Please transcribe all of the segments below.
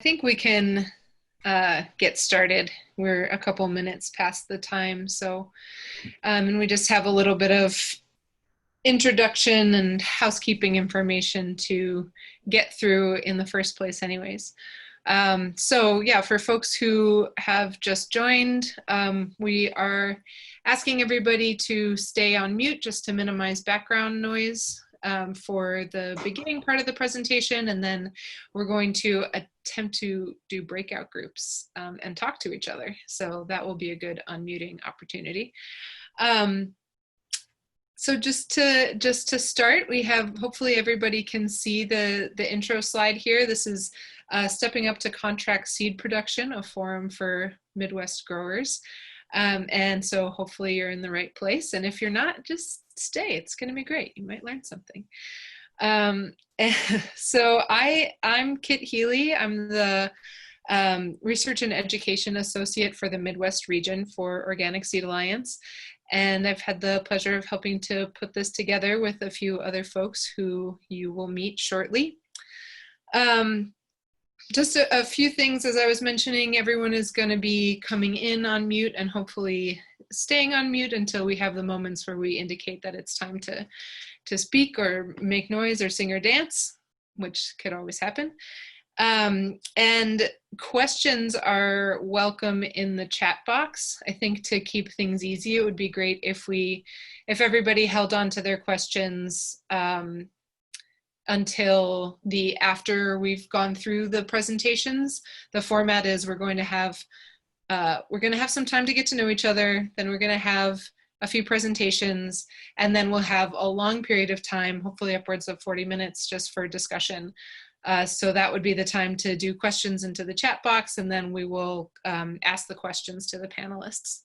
think we can get started. We're a couple minutes past the time, so and we just have a little bit of introduction and housekeeping information to get through in the first place anyways. So yeah, for folks who have just joined, we are asking everybody to stay on mute just to minimize background noise for the beginning part of the presentation, and then we're going to attempt to do breakout groups and talk to each other. So that will be a good unmuting opportunity. So just to start, we have, hopefully everybody can see the intro slide here. This is Stepping Up to Contract Seed Production, a forum for Midwest growers. And so hopefully you're in the right place. And if you're not, just stay. It's going to be great. You might learn something. So I'm Kitt Healy. I'm the Research and Education Associate for the Midwest region for Organic Seed Alliance. And I've had the pleasure of helping to put this together with a few other folks who you will meet shortly. Just a few things, as I was mentioning, everyone is going to be coming in on mute and hopefully staying on mute until we have the moments where we indicate that it's time to speak or make noise or sing or dance, which could always happen. And questions are welcome in the chat box. I think to keep things easy, it would be great if everybody held on to their questions until after we've gone through the presentations. The format is we're going to have some time to get to know each other, then we're going to have a few presentations, and then we'll have a long period of time, hopefully upwards of 40 minutes, just for discussion. So that would be the time to do questions into the chat box, and then we will ask the questions to the panelists.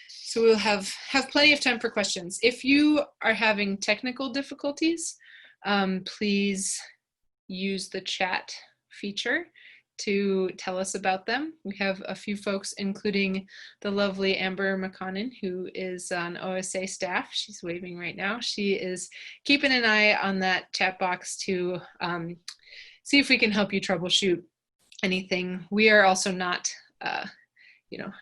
So we'll have plenty of time for questions. If you are having technical difficulties, please use the chat feature to tell us about them. We have a few folks, including the lovely Amber McConnon, who is on OSA staff. She's waving right now. She is keeping an eye on that chat box to see if we can help you troubleshoot anything. We are also not,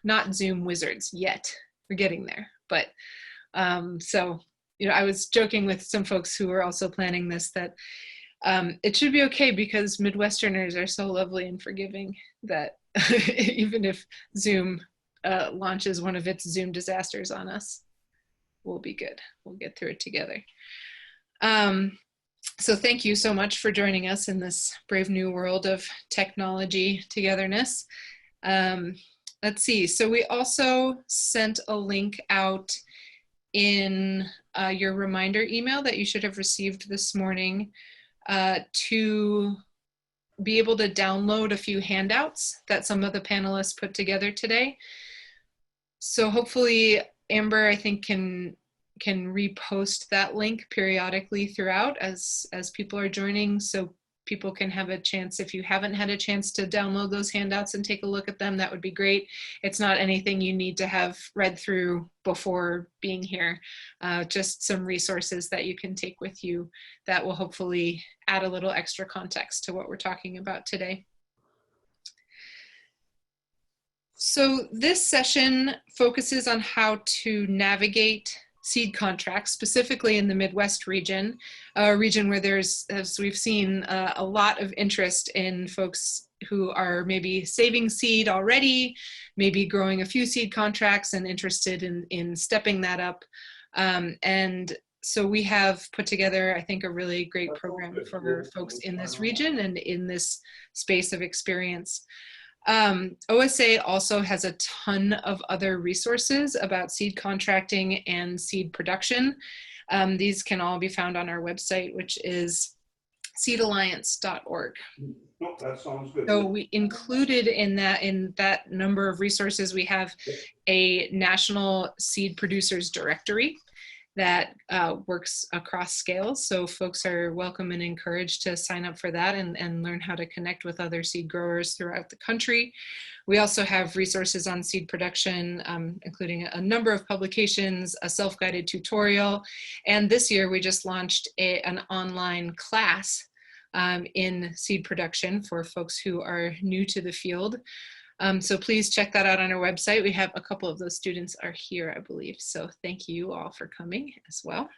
not Zoom wizards yet. We're getting there, but so, I was joking with some folks who were also planning this that it should be okay because Midwesterners are so lovely and forgiving that even if Zoom launches one of its Zoom disasters on us, we'll be good. We'll get through it together. So thank you so much for joining us in this brave new world of technology togetherness. Let's see. So we also sent a link out in your reminder email that you should have received this morning to be able to download a few handouts that some of the panelists put together today. So hopefully Amber, I think, can repost that link periodically throughout as people are joining, so people can have a chance. If you haven't had a chance to download those handouts and take a look at them, that would be great. It's not anything you need to have read through before being here, just some resources that you can take with you that will hopefully add a little extra context to what we're talking about today. So this session focuses on how to navigate seed contracts, specifically in the Midwest region, a region where there's, as we've seen, a lot of interest in folks who are maybe saving seed already, maybe growing a few seed contracts and interested in stepping that up. And so we have put together, I think, a really great program for folks in this region and in this space of experience. OSA also has a ton of other resources about seed contracting and seed production. These can all be found on our website, which is seedalliance.org. Oh, that sounds good. So we included in that number of resources, we have a national seed producers directory that works across scales. So folks are welcome and encouraged to sign up for that and learn how to connect with other seed growers throughout the country. We also have resources on seed production, including a number of publications, a self-guided tutorial, and this year we just launched an online class in seed production for folks who are new to the field. So please check that out on our website. We have a couple of those students are here, I believe. So thank you all for coming as well.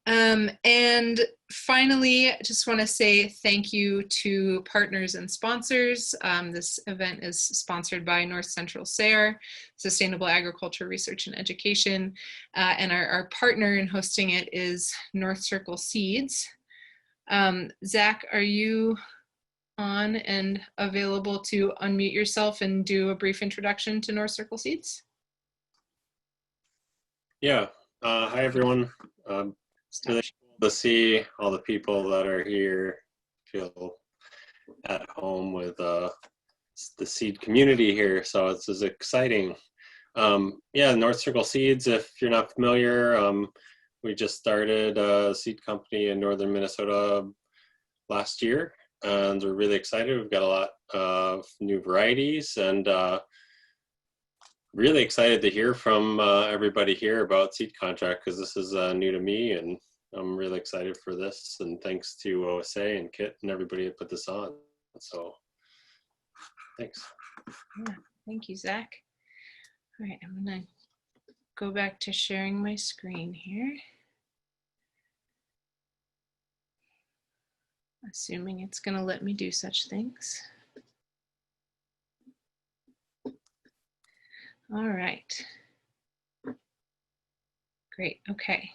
And finally, I just want to say thank you to partners and sponsors. This event is sponsored by North Central SARE, Sustainable Agriculture Research and Education, and our partner in hosting it is North Circle Seeds. Zach, are you on and available to unmute yourself and do a brief introduction to North Circle Seeds? Yeah, hi everyone. It's really cool to see all the people that are here, feel at home with the seed community here. So it's exciting. Yeah, North Circle Seeds, if you're not familiar, we just started a seed company in northern Minnesota last year, and we're really excited. We've got a lot of new varieties, and really excited to hear from everybody here about seed contract, because this is new to me, and I'm really excited for this. And thanks to OSA and Kitt and everybody that put this on. So thanks. Yeah, thank you, Zach. All right, I'm gonna go back to sharing my screen here. Assuming it's gonna let me do such things. All right. Great, okay.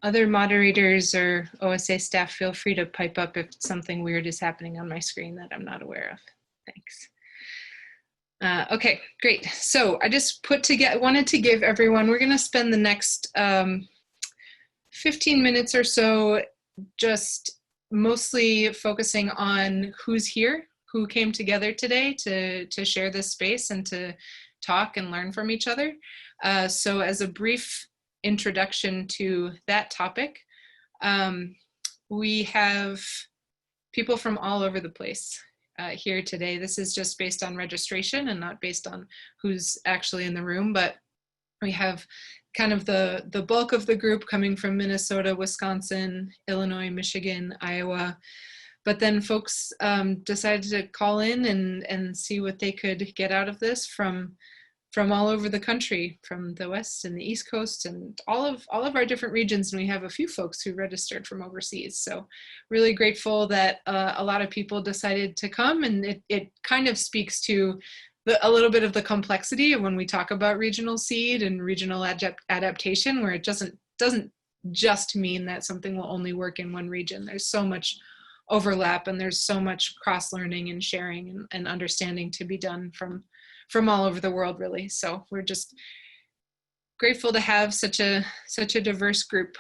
Other moderators or OSA staff, feel free to pipe up if something weird is happening on my screen that I'm not aware of. Thanks. Okay, great. So I just wanted to give everyone, we're gonna spend the next 15 minutes or so just mostly focusing on who's here, who came together today to share this space and to talk and learn from each other. So as a brief introduction to that topic, we have people from all over the place here today. This is just based on registration and not based on who's actually in the room, but we have kind of the bulk of the group coming from Minnesota, Wisconsin, Illinois, Michigan, Iowa. But then folks decided to call in and see what they could get out of this from all over the country, from the West and the East Coast and all of our different regions. And we have a few folks who registered from overseas. So really grateful that a lot of people decided to come, and it kind of speaks to a little bit of the complexity of when we talk about regional seed and regional adaptation, where it doesn't just mean that something will only work in one region. There's so much overlap, and there's so much cross-learning and sharing and understanding to be done from all over the world, really. So we're just grateful to have such a diverse group.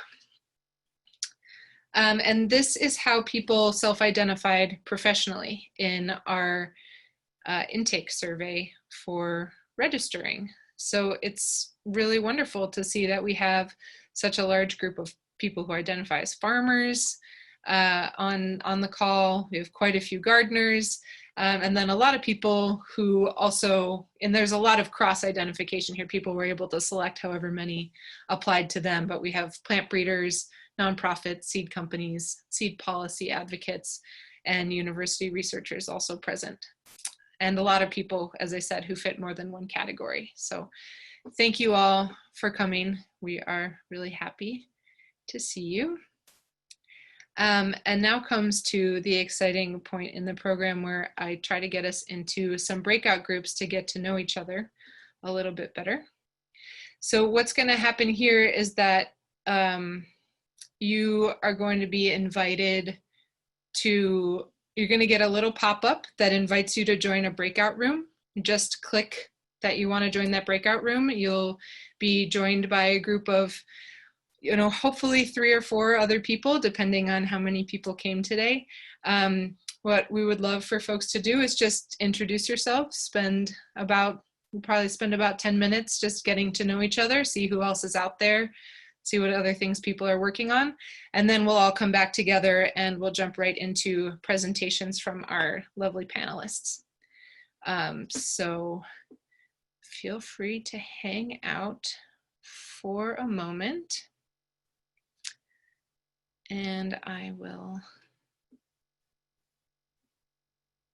And this is how people self-identified professionally in our intake survey for registering. So it's really wonderful to see that we have such a large group of people who identify as farmers on the call. We have quite a few gardeners, and then a lot of people who also, and there's a lot of cross-identification here. People were able to select however many applied to them, but we have plant breeders, nonprofits, seed companies, seed policy advocates, and university researchers also present. And a lot of people, as I said, who fit more than one category. So thank you all for coming. We are really happy to see you. And now comes to the exciting point in the program where I try to get us into some breakout groups to get to know each other a little bit better. So what's going to happen here is that you are going to be invited to, you're going to get a little pop-up that invites you to join a breakout room. Just click that you want to join that breakout room. You'll be joined by a group of, hopefully 3 or 4 other people, depending on how many people came today. What we would love for folks to do is just introduce yourself, we'll probably spend about 10 minutes just getting to know each other, see who else is out there, see what other things people are working on. And then we'll all come back together and we'll jump right into presentations from our lovely panelists. So feel free to hang out for a moment. And I will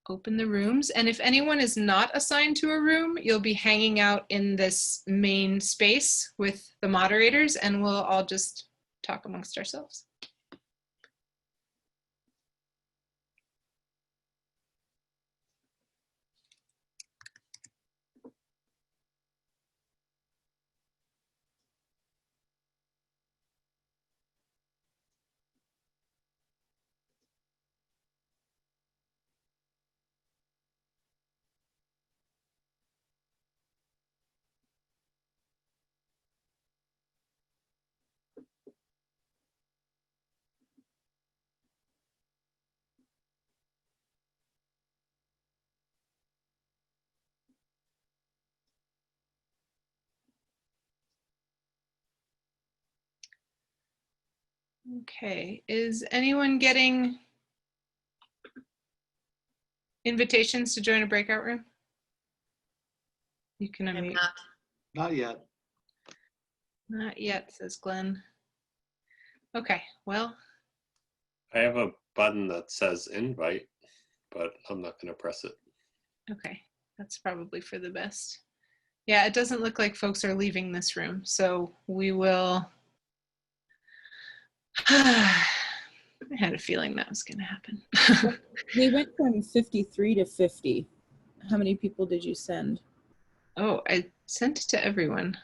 open the rooms. And if anyone is not assigned to a room, you'll be hanging out in this main space with the moderators, and we'll all just talk amongst ourselves. Okay, is anyone getting invitations to join a breakout room? You can unmute. Not yet. Not yet, says Glenn. Okay, well, I have a button that says invite, but I'm not going to press it. okay, that's probably for the best. Yeah, it doesn't look like folks are leaving this room, so we will. I had a feeling that was going to happen. We went from 53 to 50. How many people did you send? Oh, I sent it to everyone.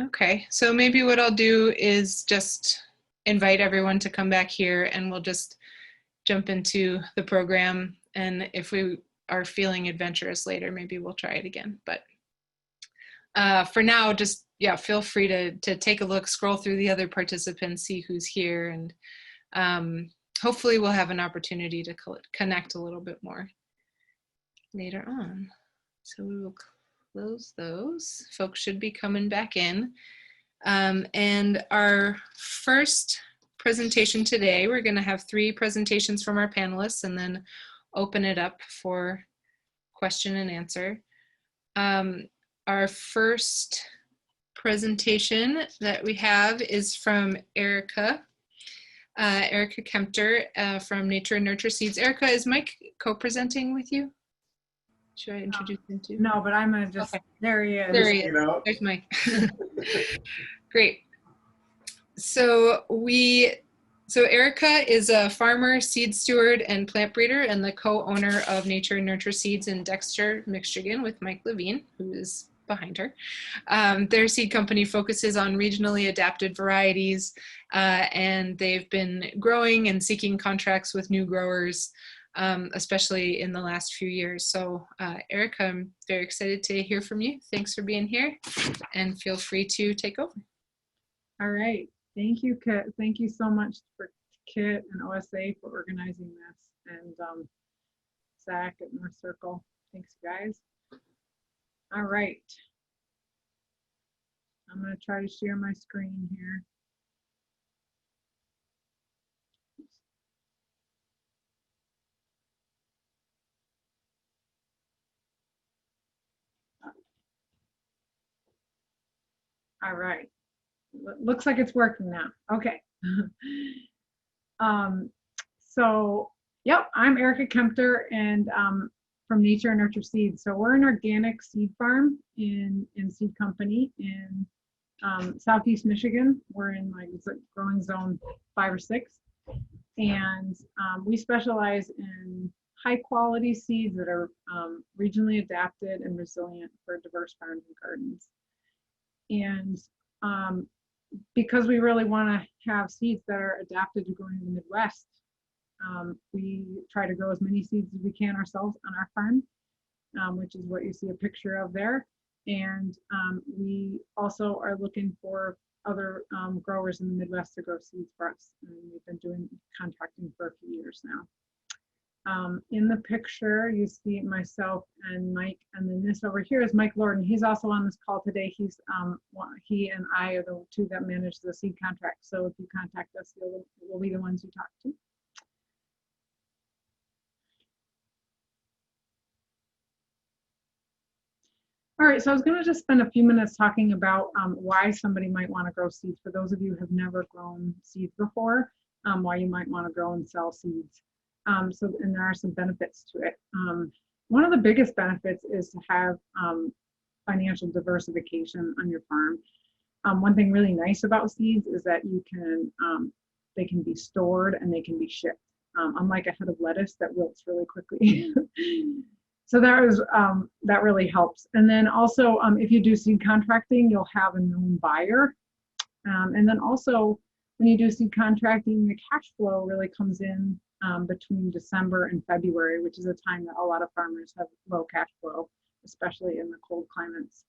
Okay, so maybe what I'll do is just invite everyone to come back here, and we'll just jump into the program. And if we are feeling adventurous later, maybe we'll try it again. But for now, just, yeah, feel free to take a look, scroll through the other participants, see who's here, and hopefully we'll have an opportunity to connect a little bit more later on. So we will close those. Folks should be coming back in. And our first presentation today, we're going to have 3 presentations from our panelists and then open it up for question and answer. Our first presentation that we have is from Erica Kempter from Nature and Nurture Seeds. Erica, is Mike co-presenting with you? Should I introduce him too? No, but I'm gonna just, Okay. there he is. There he is. You know, There's Mike. Great. So Erica is a farmer, seed steward, and plant breeder, and the co-owner of Nature and Nurture Seeds in Dexter, Michigan, with Mike Levine, who is behind her. Their seed company focuses on regionally adapted varieties, and they've been growing and seeking contracts with new growers, especially in the last few years. So Erica, I'm very excited to hear from you. Thanks for being here, and feel free to take over. All right, thank you, Kitt. Thank you so much for Kitt and OSA for organizing this, and Zach at North Circle. Thanks, guys. All right, I'm gonna try to share my screen here. All right, looks like it's working now. Okay. So, yep, I'm Erica Kempter, and from Nature and Nurture Seeds. So we're an organic seed farm in seed company in Southeast Michigan. We're in like growing zone 5 or 6, and we specialize in high quality seeds that are regionally adapted and resilient for diverse farms and gardens. And because we really want to have seeds that are adapted to growing in the Midwest, we try to grow as many seeds as we can ourselves on our farm, which is what you see a picture of there. And we also are looking for other growers in the Midwest to grow seeds for us. And we've been doing contracting for a few years now. In the picture, you see myself and Mike, and then this over here is Mike Lorden. He's also on this call today. He's he and I are the 2 that manage the seed contract. So if you contact us, we'll be the ones you talk to. All right, so I was going to just spend a few minutes talking about why somebody might want to grow seeds. For those of you who have never grown seeds before, why you might want to grow and sell seeds. And there are some benefits to it. One of the biggest benefits is to have financial diversification on your farm. One thing really nice about seeds is that you can, they can be stored and they can be shipped, unlike a head of lettuce that wilts really quickly. So that really helps. And then also, if you do seed contracting, you'll have a known buyer. And then also, when you do seed contracting, the cash flow really comes in between December and February, which is a time that a lot of farmers have low cash flow, especially in the cold climates.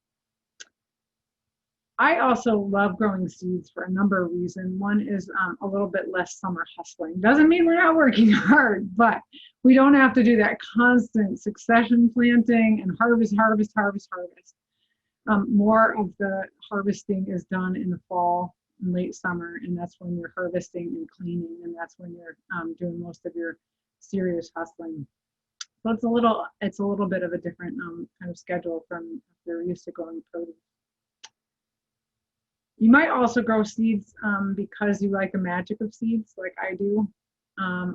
I also love growing seeds for a number of reasons. One is a little bit less summer hustling. Doesn't mean we're not working hard, but we don't have to do that constant succession planting and harvest. More of the harvesting is done in the fall and late summer, and that's when you're harvesting and cleaning, and that's when you're doing most of your serious hustling. So it's a little bit of a different kind of schedule from if you're used to growing produce. You might also grow seeds because you like the magic of seeds, like I do.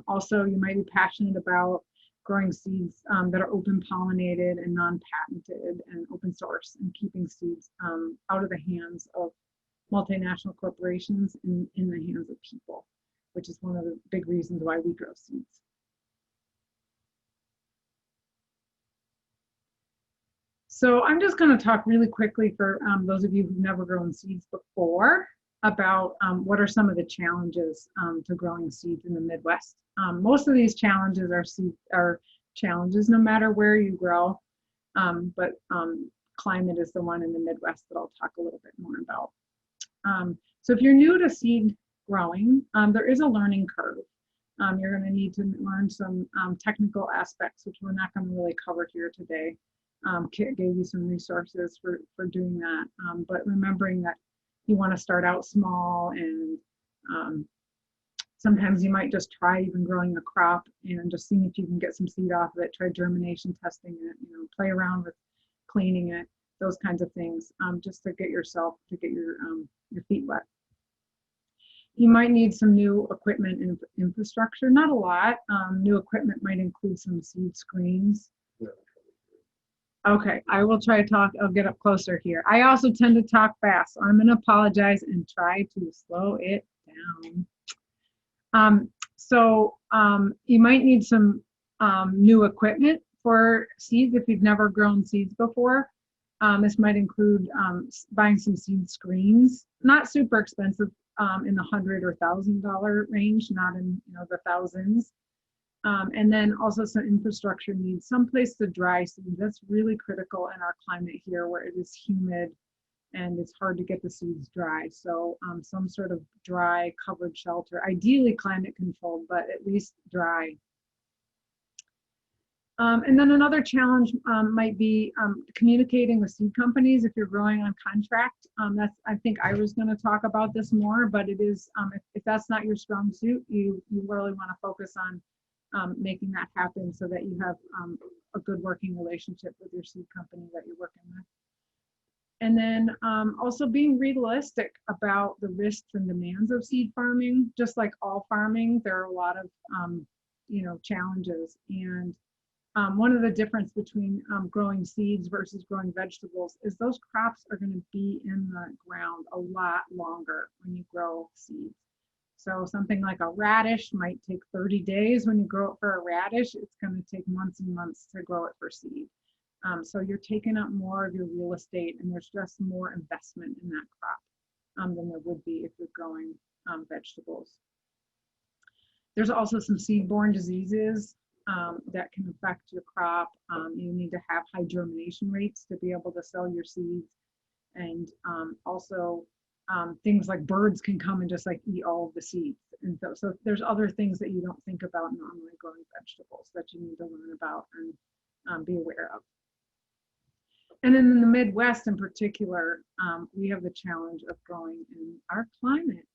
Also, you might be passionate about growing seeds that are open pollinated and non-patented and open source, and keeping seeds out of the hands of multinational corporations and in the hands of people, which is one of the big reasons why we grow seeds. So I'm just going to talk really quickly for those of you who've never grown seeds before about what are some of the challenges to growing seeds in the Midwest. Most of these challenges are challenges no matter where you grow, but climate is the one in the Midwest that I'll talk a little bit more about. So if you're new to seed growing, there is a learning curve. You're going to need to learn some technical aspects, which we're not going to really cover here today. Kitt gave you some resources for doing that, but remembering that you want to start out small, and sometimes you might just try even growing a crop and just seeing if you can get some seed off of it. Try germination testing it, play around with cleaning it, those kinds of things, just to get your feet wet. You might need some new equipment and infrastructure, not a lot. New equipment might include some seed screens. Okay, I will try to talk. I'll get up closer here. I also tend to talk fast, so I'm going to apologize and try to slow it down. You might need some new equipment for seeds if you've never grown seeds before. This might include buying some seed screens, not super expensive, in the $100 or $1,000 range, not in the thousands. And then also some infrastructure needs, some place to dry seeds. That's really critical in our climate here, where it is humid and it's hard to get the seeds dry. So some sort of dry covered shelter, ideally climate controlled, but at least dry. And then another challenge might be communicating with seed companies if you're growing on contract. I think Ira's going to talk about this more, but it is, if that's not your strong suit, you really want to focus on making that happen so that you have a good working relationship with your seed company that you're working with. And then also being realistic about the risks and demands of seed farming. Just like all farming, there are a lot of challenges. And one of the difference between growing seeds versus growing vegetables is those crops are going to be in the ground a lot longer when you grow seeds. So something like a radish might take 30 days when you grow it for a radish. It's going to take months and months to grow it for seed. So you're taking up more of your real estate, and there's just more investment in that crop than there would be if you're growing vegetables. There's also some seed-borne diseases that can affect your crop. You need to have high germination rates to be able to sell your seeds. And also things like birds can come and just eat all of the seeds. And so there's other things that you don't think about normally growing vegetables that you need to learn about and be aware of. And then in the Midwest in particular, we have the challenge of growing in our climate,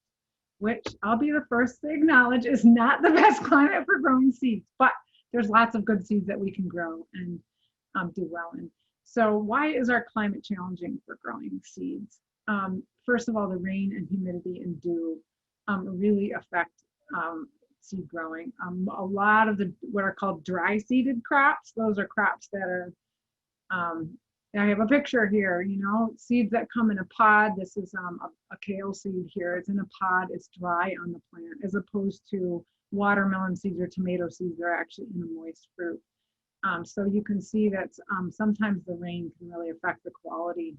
which I'll be the first to acknowledge is not the best climate for growing seeds, but there's lots of good seeds that we can grow and do well in. So why is our climate challenging for growing seeds? First of all, the rain and humidity and dew really affect seed growing. A lot of the what are called dry seeded crops, those are crops that are, I have a picture here, you know, seeds that come in a pod. This is a kale seed here. It's in a pod, it's dry on the plant, as opposed to watermelon seeds or tomato seeds that are actually in a moist fruit. So you can see that sometimes the rain can really affect the quality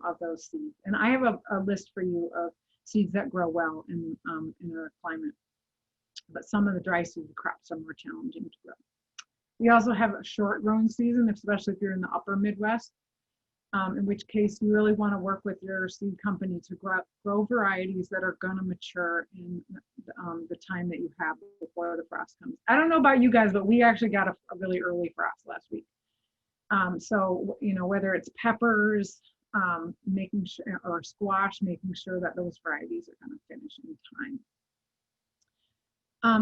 of those seeds. And I have a list for you of seeds that grow well in our climate. But some of the dry seeded crops are more challenging to grow. We also have a short growing season, especially if you're in the upper Midwest, in which case you really want to work with your seed company to grow varieties that are going to mature in the time that you have before the frost comes. I don't know about you guys, but we actually got a really early frost last week. So, you know, whether it's peppers, making sure, or squash, making sure that those varieties are going to finish in time.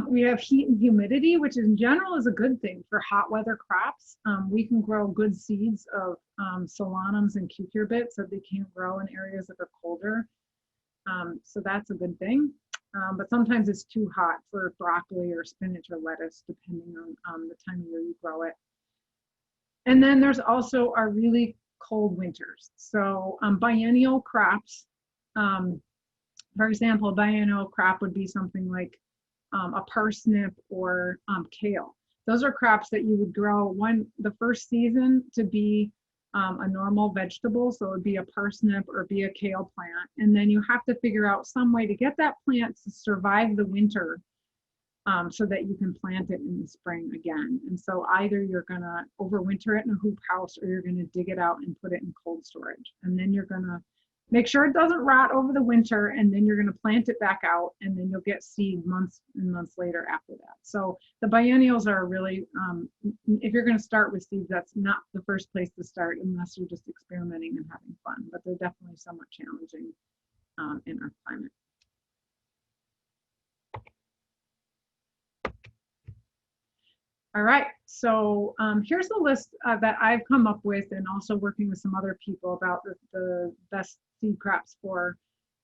We have heat and humidity, which in general is a good thing for hot weather crops. We can grow good seeds of solanums and cucurbits that they can't grow in areas that are colder. So that's a good thing. But sometimes it's too hot for broccoli or spinach or lettuce, depending on the time of year you grow it. And then there's also our really cold winters. So biennial crops, for example, a biennial crop would be something like a parsnip or kale. Those are crops that you would grow the first season to be a normal vegetable. So it would be a parsnip or be a kale plant. And then you have to figure out some way to get that plant to survive the winter so that you can plant it in the spring again. And so either you're going to overwinter it in a hoop house or you're going to dig it out and put it in cold storage. And then you're going to make sure it doesn't rot over the winter, and then you're going to plant it back out, and then you'll get seed months and months later after that. So the biennials are really, if you're going to start with seeds, that's not the first place to start unless you're just experimenting and having fun, but they're definitely somewhat challenging in our climate. All right, so here's a list that I've come up with, and also working with some other people about the best seed crops for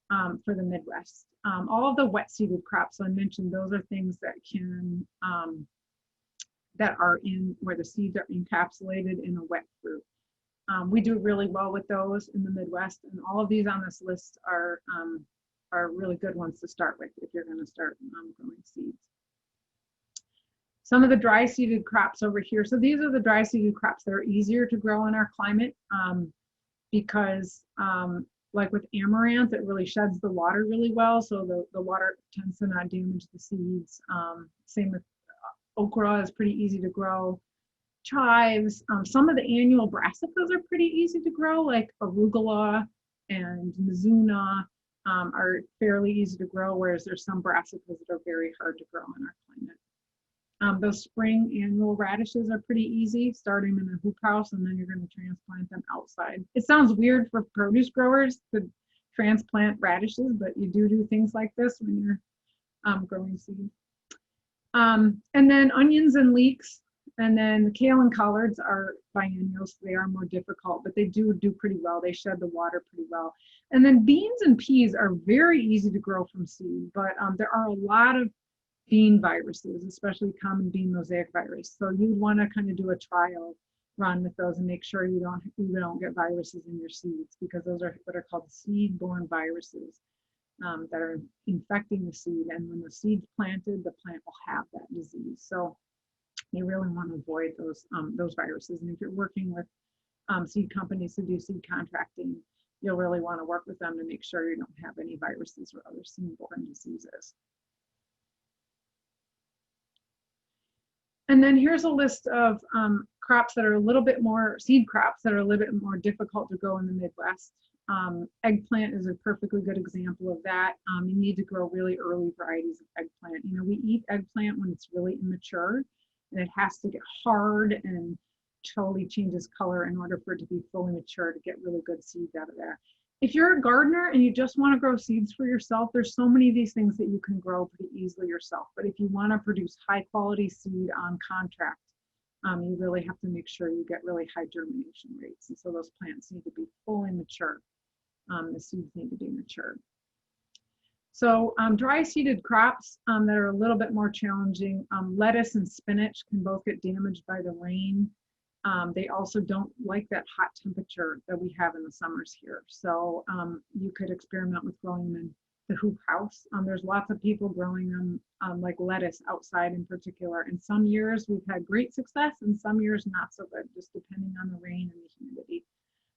the Midwest. All of the wet seeded crops I mentioned, those are things that can that are in where the seeds are encapsulated in a wet fruit. We do really well with those in the Midwest, and all of these on this list are really good ones to start with if you're going to start growing seeds. Some of the dry seeded crops over here. So these are the dry seeded crops that are easier to grow in our climate because like with amaranth, it really sheds the water really well. So the water tends to not damage the seeds. Same with okra is pretty easy to grow. Chives, some of the annual brassicas are pretty easy to grow, like arugula and mizuna are fairly easy to grow, whereas there's some brassicas that are very hard to grow in our climate. Those spring annual radishes are pretty easy, starting in a hoop house, and then you're going to transplant them outside. It sounds weird for produce growers to transplant radishes, but you do things like this when you're growing seed. And then onions and leeks, and then the kale and collards are biennials. They are more difficult, but they do pretty well. They shed the water pretty well. And then beans and peas are very easy to grow from seed, but there are a lot of bean viruses, especially common bean mosaic virus. So you want to kind of do a trial run with those and make sure you don't get viruses in your seeds, because those are what are called seed-borne viruses that are infecting the seed. And when the seed's planted, the plant will have that disease. So you really want to avoid those viruses. And if you're working with seed companies to do seed contracting, you'll really want to work with them to make sure you don't have any viruses or other seed-borne diseases. And then here's a list of crops that are a little bit more, seed crops that are a little bit more difficult to grow in the Midwest. Eggplant is a perfectly good example of that. You need to grow really early varieties of eggplant. You know, we eat eggplant when it's really immature, and it has to get hard and totally changes color in order for it to be fully mature to get really good seeds out of there. If you're a gardener and you just want to grow seeds for yourself, there's so many of these things that you can grow pretty easily yourself. But if you want to produce high quality seed on contract, you really have to make sure you get really high germination rates. And so those plants need to be fully mature. The seeds need to be mature. So dry seeded crops that are a little bit more challenging, lettuce and spinach can both get damaged by the rain. They also don't like that hot temperature that we have in the summers here. So you could experiment with growing them in the hoop house. There's lots of people growing them like lettuce outside in particular. And some years we've had great success and some years not so good, just depending on the rain and the humidity.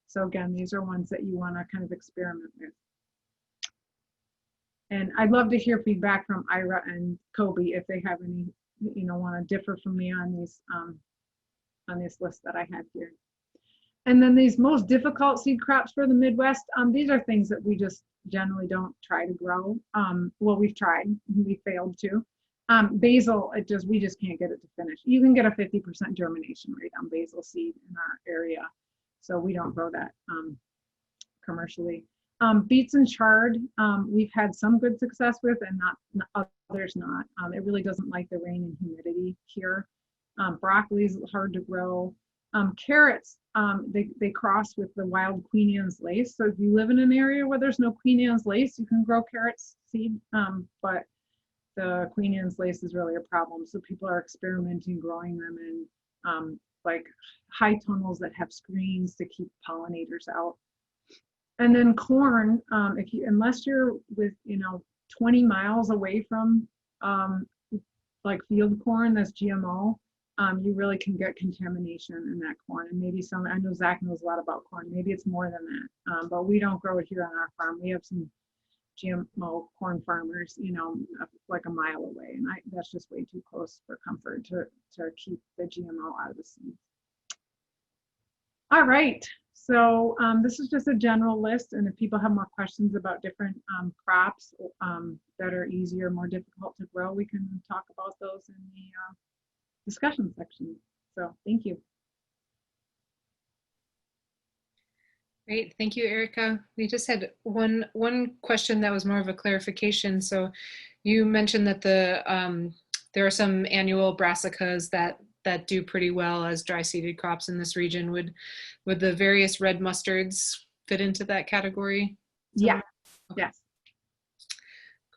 So again, these are ones that you want to kind of experiment with. And I'd love to hear feedback from Ira and Koby if they have any, want to differ from me on these on this list that I have here. And then these most difficult seed crops for the Midwest, these are things that we just generally don't try to grow. Well, we've tried, we failed to. Basil, we just can't get it to finish. You can get a 50% germination rate on basil seed in our area. So we don't grow that commercially. Beets and chard, we've had some good success with and not others not. It really doesn't like the rain and humidity here. Broccoli is hard to grow. Carrots, they cross with the wild Queen Anne's lace. So if you live in an area where there's no Queen Anne's lace, you can grow carrots seed, but the Queen Anne's lace is really a problem. So people are experimenting growing them in like high tunnels that have screens to keep pollinators out. And then corn, unless you're with 20 miles away from like field corn that's GMO, you really can get contamination in that corn. And maybe I know Zach knows a lot about corn. Maybe it's more than that, but we don't grow it here on our farm. We have some GMO corn farmers, like a mile away, and that's just way too close for comfort to keep the GMO out of the seeds. All right, so this is just a general list, and if people have more questions about different crops that are easier, more difficult to grow, we can talk about those in the discussion section. So thank you. Great, thank you, Erica. We just had one question that was more of a clarification. So you mentioned that there are some annual brassicas that do pretty well as dry seeded crops in this region. Would the various red mustards fit into that category? Yeah. Okay. Yes.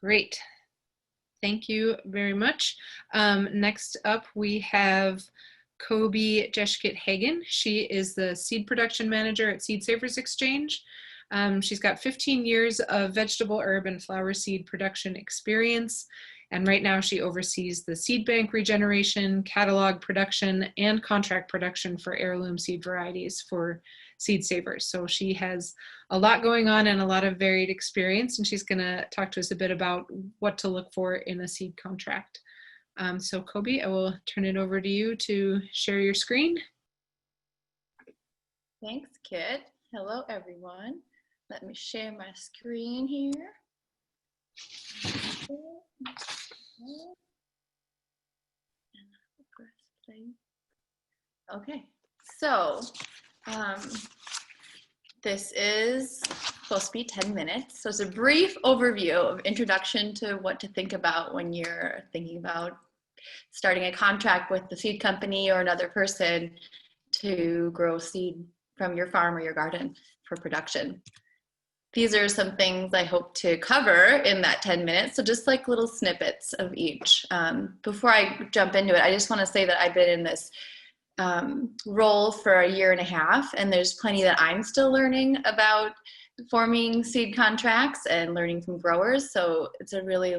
Great. Thank you very much. Next up, we have Koby Jeschkeit-Hagen. She is the seed production manager at Seed Savers Exchange. She's got 15 years of vegetable, herb, and flower seed production experience. And right now she oversees the seed bank regeneration, catalog production, and contract production for heirloom seed varieties for Seed Savers. So she has a lot going on and a lot of varied experience, and she's gonna talk to us a bit about what to look for in a seed contract. So Koby, I will turn it over to you to share your screen. Thanks, Kitt. Hello, everyone. Let me share my screen here. Okay, so this is supposed to be 10 minutes. So it's a brief overview of introduction to what to think about when you're thinking about starting a contract with the seed company or another person to grow seed from your farm or your garden for production. These are some things I hope to cover in that 10 minutes. So just like little snippets of each. Before I jump into it, I just want to say that I've been in this role for a year and a half, and there's plenty that I'm still learning about forming seed contracts and learning from growers. So it's a really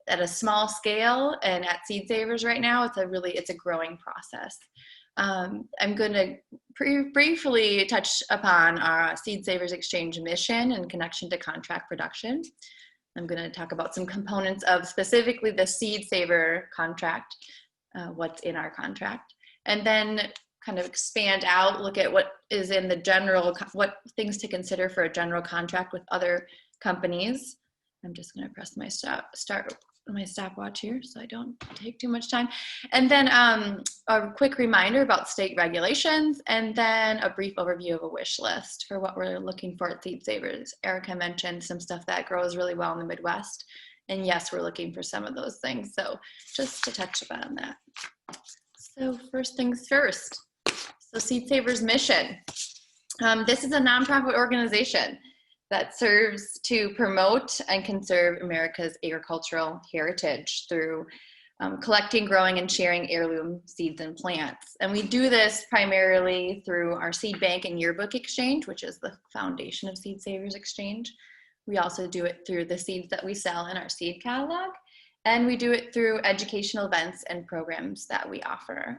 at a small scale, and at Seed Savers right now, it's a growing process. I'm going to briefly touch upon our Seed Savers Exchange mission in connection to contract production. I'm going to talk about some components of specifically the Seed Saver contract, what's in our contract, and then kind of expand out, look at what is in the general, what things to consider for a general contract with other companies. I'm just going to press my stopwatch here so I don't take too much time. And then a quick reminder about state regulations, and then a brief overview of a wish list for what we're looking for at Seed Savers. Erica mentioned some stuff that grows really well in the Midwest. And yes, we're looking for some of those things. So just to touch upon that. So first things first. So Seed Savers mission. This is a nonprofit organization that serves to promote and conserve America's agricultural heritage through collecting, growing, and sharing heirloom seeds and plants. And we do this primarily through our seed bank and yearbook exchange, which is the foundation of Seed Savers Exchange. We also do it through the seeds that we sell in our seed catalog. And we do it through educational events and programs that we offer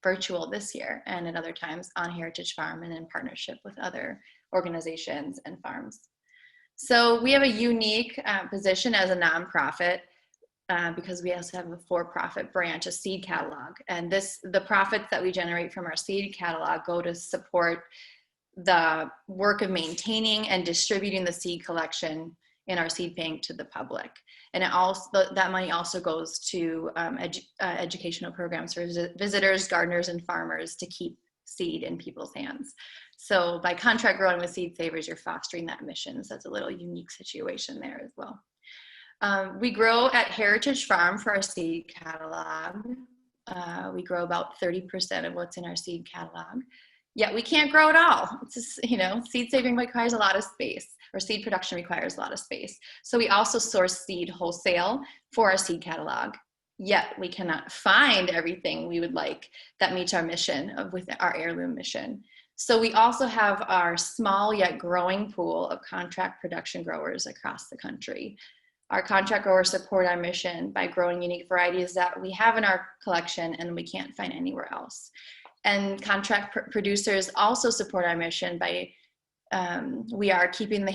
virtual this year and at other times on Heritage Farm and in partnership with other organizations and farms. So we have a unique position as a nonprofit because we also have a for-profit branch, a seed catalog. And the profits that we generate from our seed catalog go to support the work of maintaining and distributing the seed collection in our seed bank to the public. And it also, that money also goes to educational programs for visitors, gardeners, and farmers to keep seed in people's hands. So by contract growing with Seed Savers, you're fostering that mission. So it's a little unique situation there as well. We grow at Heritage Farm for our seed catalog. We grow about 30% of what's in our seed catalog. Yet we can't grow it all. It's just, seed saving requires a lot of space, or seed production requires a lot of space. So we also source seed wholesale for our seed catalog. Yet we cannot find everything we would like that meets our mission with our heirloom mission. So we also have our small yet growing pool of contract production growers across the country. Our contract growers support our mission by growing unique varieties that we have in our collection and we can't find anywhere else. And contract producers also support our mission by we are keeping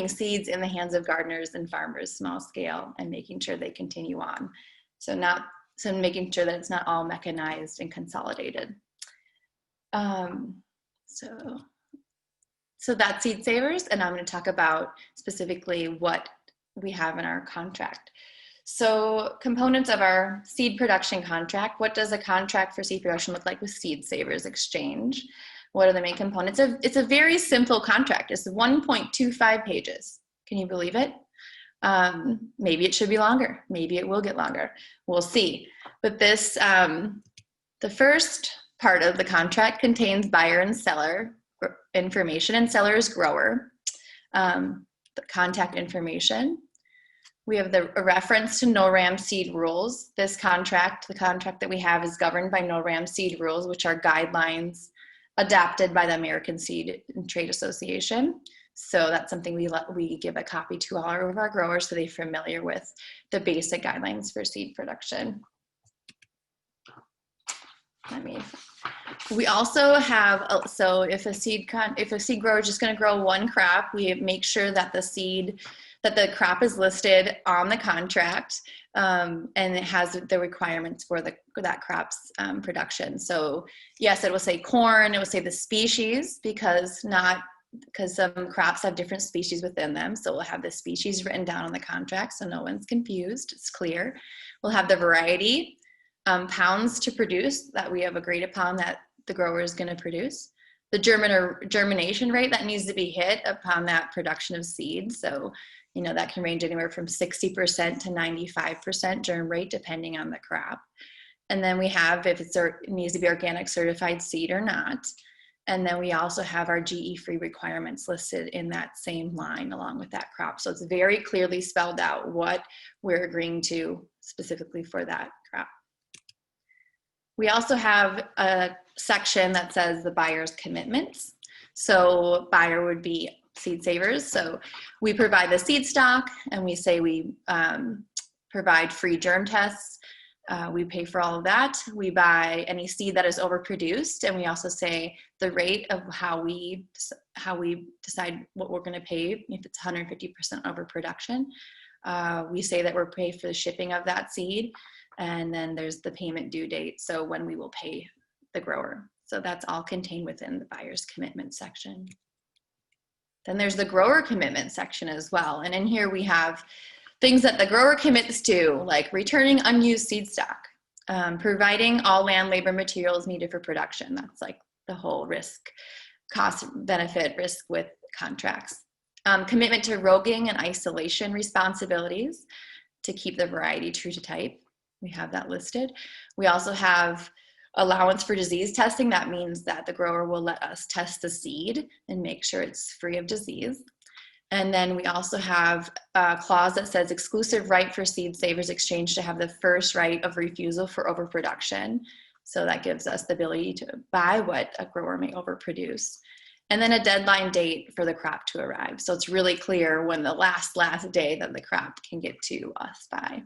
seeds in the hands of gardeners and farmers, small scale, and making sure they continue on. So making sure that it's not all mechanized and consolidated. So that's Seed Savers, and I'm going to talk about specifically what we have in our contract. So components of our seed production contract. What does a contract for seed production look like with Seed Savers Exchange? What are the main components? It's a very simple contract. It's 1.25 pages. Can you believe it? Maybe it should be longer. Maybe it will get longer. We'll see. But this, the first part of the contract contains buyer and seller information and seller's grower, the contact information. We have a reference to NORAM seed rules. This contract, the contract that we have, is governed by NORAM seed rules, which are guidelines adopted by the American Seed and Trade Association. So that's something we give a copy to all of our growers so they're familiar with the basic guidelines for seed production. We also have, so if a seed grower is just going to grow one crop, we make sure that the crop is listed on the contract and it has the requirements for that crop's production. So yes, it will say corn, it will say the species because some crops have different species within them. So we'll have the species written down on the contract so no one's confused, it's clear. We'll have the variety, pounds to produce that we have agreed upon that the grower is going to produce. The germination rate that needs to be hit upon that production of seed. So, that can range anywhere from 60% to 95% germ rate, depending on the crop. And then we have if it needs to be organic certified seed or not. And then we also have our GE-free requirements listed in that same line along with that crop. So it's very clearly spelled out what we're agreeing to specifically for that crop. We also have a section that says the buyer's commitments. So buyer would be Seed Savers. So we provide the seed stock and we say we provide free germ tests. We pay for all of that. We buy any seed that is overproduced, and we also say the rate of how we decide what we're going to pay if it's 150% overproduction. We say that we're paid for the shipping of that seed, and then there's the payment due date, so when we will pay the grower. So that's all contained within the buyer's commitment section. Then there's the grower commitment section as well, and in here we have things that the grower commits to, like returning unused seed stock, providing all land, labor, materials needed for production. That's like the whole cost benefit risk with contracts. Commitment to roguing and isolation responsibilities to keep the variety true to type. We have that listed. We also have allowance for disease testing. That means that the grower will let us test the seed and make sure it's free of disease. And then we also have a clause that says exclusive right for Seed Savers Exchange to have the first right of refusal for overproduction. So that gives us the ability to buy what a grower may overproduce. And then a deadline date for the crop to arrive. So it's really clear when the last day that the crop can get to us by.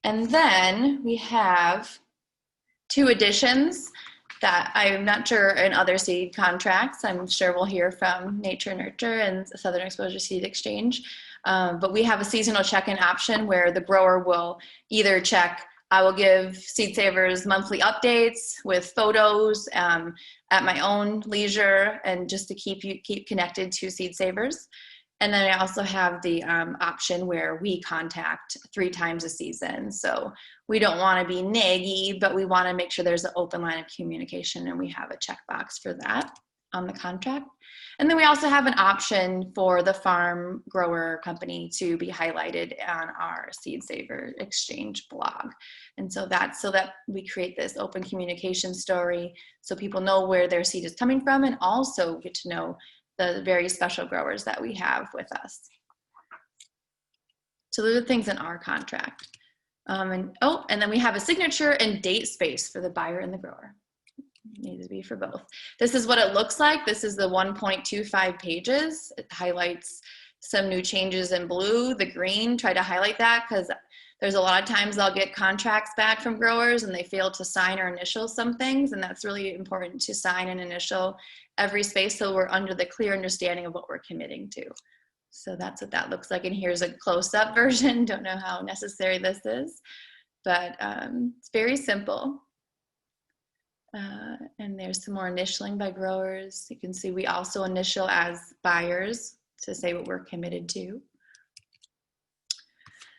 And then we have 2 additions that I'm not sure in other seed contracts. I'm sure we'll hear from Nature Nurture and Southern Exposure Seed Exchange. But we have a seasonal check-in option where the grower will either check, I will give Seed Savers monthly updates with photos at my own leisure and just to keep connected to Seed Savers. And then I also have the option where we contact 3 times a season. So we don't want to be naggy, but we want to make sure there's an open line of communication, and we have a checkbox for that on the contract. And then we also have an option for the farm grower company to be highlighted on our Seed Saver Exchange blog. And so that's so that we create this open communication story so people know where their seed is coming from and also get to know the very special growers that we have with us. So those are things in our contract. And then we have a signature and date space for the buyer and the grower. It needs to be for both. This is what it looks like. This is the 1.25 pages. It highlights some new changes in blue, the green, try to highlight that because there's a lot of times I'll get contracts back from growers and they fail to sign or initial some things, and that's really important to sign and initial every space so we're under the clear understanding of what we're committing to. So that's what that looks like, and here's a close-up version. Don't know how necessary this is, but it's very simple. And there's some more initialing by growers. You can see we also initial as buyers to say what we're committed to.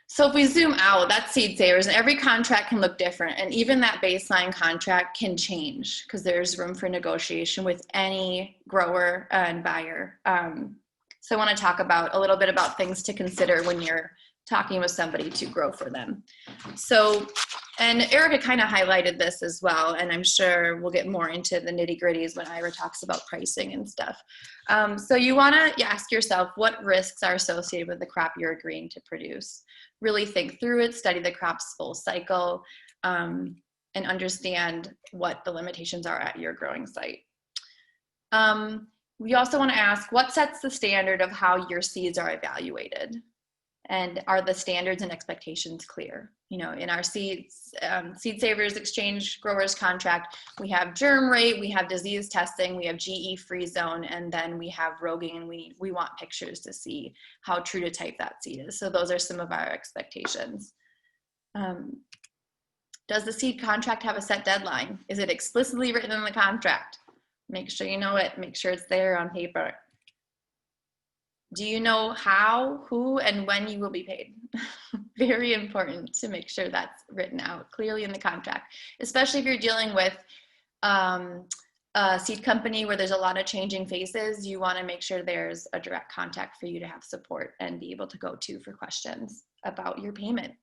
So if we zoom out, that's Seed Savers, and every contract can look different, and even that baseline contract can change because there's room for negotiation with any grower and buyer. So I want to talk about a little bit about things to consider when you're talking with somebody to grow for them. So, and Erica kind of highlighted this as well, and I'm sure we'll get more into the nitty-gritties when Ira talks about pricing and stuff. So you want to ask yourself what risks are associated with the crop you're agreeing to produce. Really think through it, study the crop's full cycle, and understand what the limitations are at your growing site. We also want to ask what sets the standard of how your seeds are evaluated, and are the standards and expectations clear? You know, in our Seed Savers Exchange growers contract, we have germ rate, we have disease testing, we have GE free zone, and then we have roguing, and we want pictures to see how true to type that seed is. So those are some of our expectations. Does the seed contract have a set deadline? Is it explicitly written in the contract? Make sure you know it, make sure it's there on paper. Do you know how, who, and when you will be paid? Very important to make sure that's written out clearly in the contract, especially if you're dealing with a seed company where there's a lot of changing faces. You want to make sure there's a direct contact for you to have support and be able to go to for questions about your payment.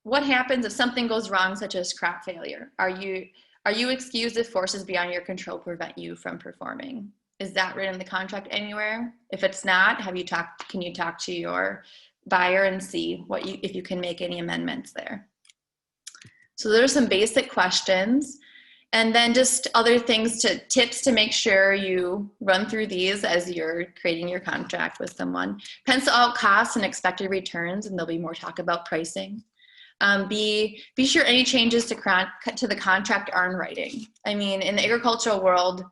What happens if something goes wrong, such as crop failure? Are you excused if forces beyond your control prevent you from performing? Is that written in the contract anywhere? If it's not, can you talk to your buyer and see if you can make any amendments there? So there's some basic questions, and then just other tips to make sure you run through these as you're creating your contract with someone. Pencil out costs and expected returns, and there'll be more talk about pricing. Be sure any changes to the contract are in writing. I mean, in the agricultural world,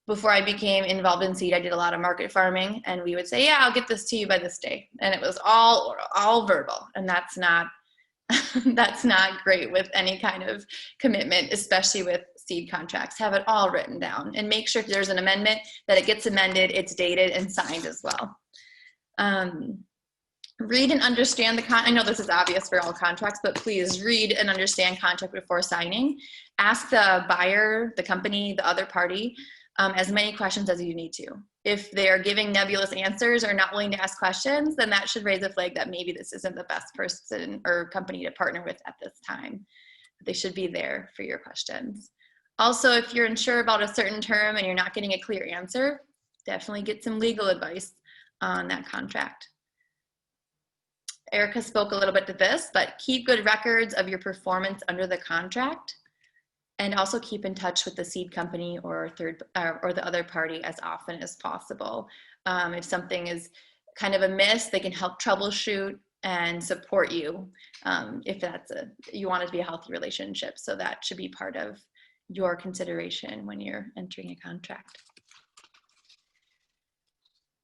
before I became involved in seed, I did a lot of market farming, and we would say, yeah, I'll get this to you by this day. And it was all verbal, and that's not great with any kind of commitment, especially with seed contracts. Have it all written down and make sure if there's an amendment that it gets amended, it's dated and signed as well. Read and understand I know this is obvious for all contracts, but please read and understand contract before signing. Ask the buyer, the company, the other party, as many questions as you need to. If they're giving nebulous answers or not willing to ask questions, then that should raise a flag that maybe this isn't the best person or company to partner with at this time. They should be there for your questions. Also, if you're unsure about a certain term and you're not getting a clear answer, definitely get some legal advice on that contract. Erica spoke a little bit to this, but keep good records of your performance under the contract, and also keep in touch with the seed company or the other party as often as possible. If something is kind of amiss, they can help troubleshoot and support you if you want it to be a healthy relationship. So that should be part of your consideration when you're entering a contract.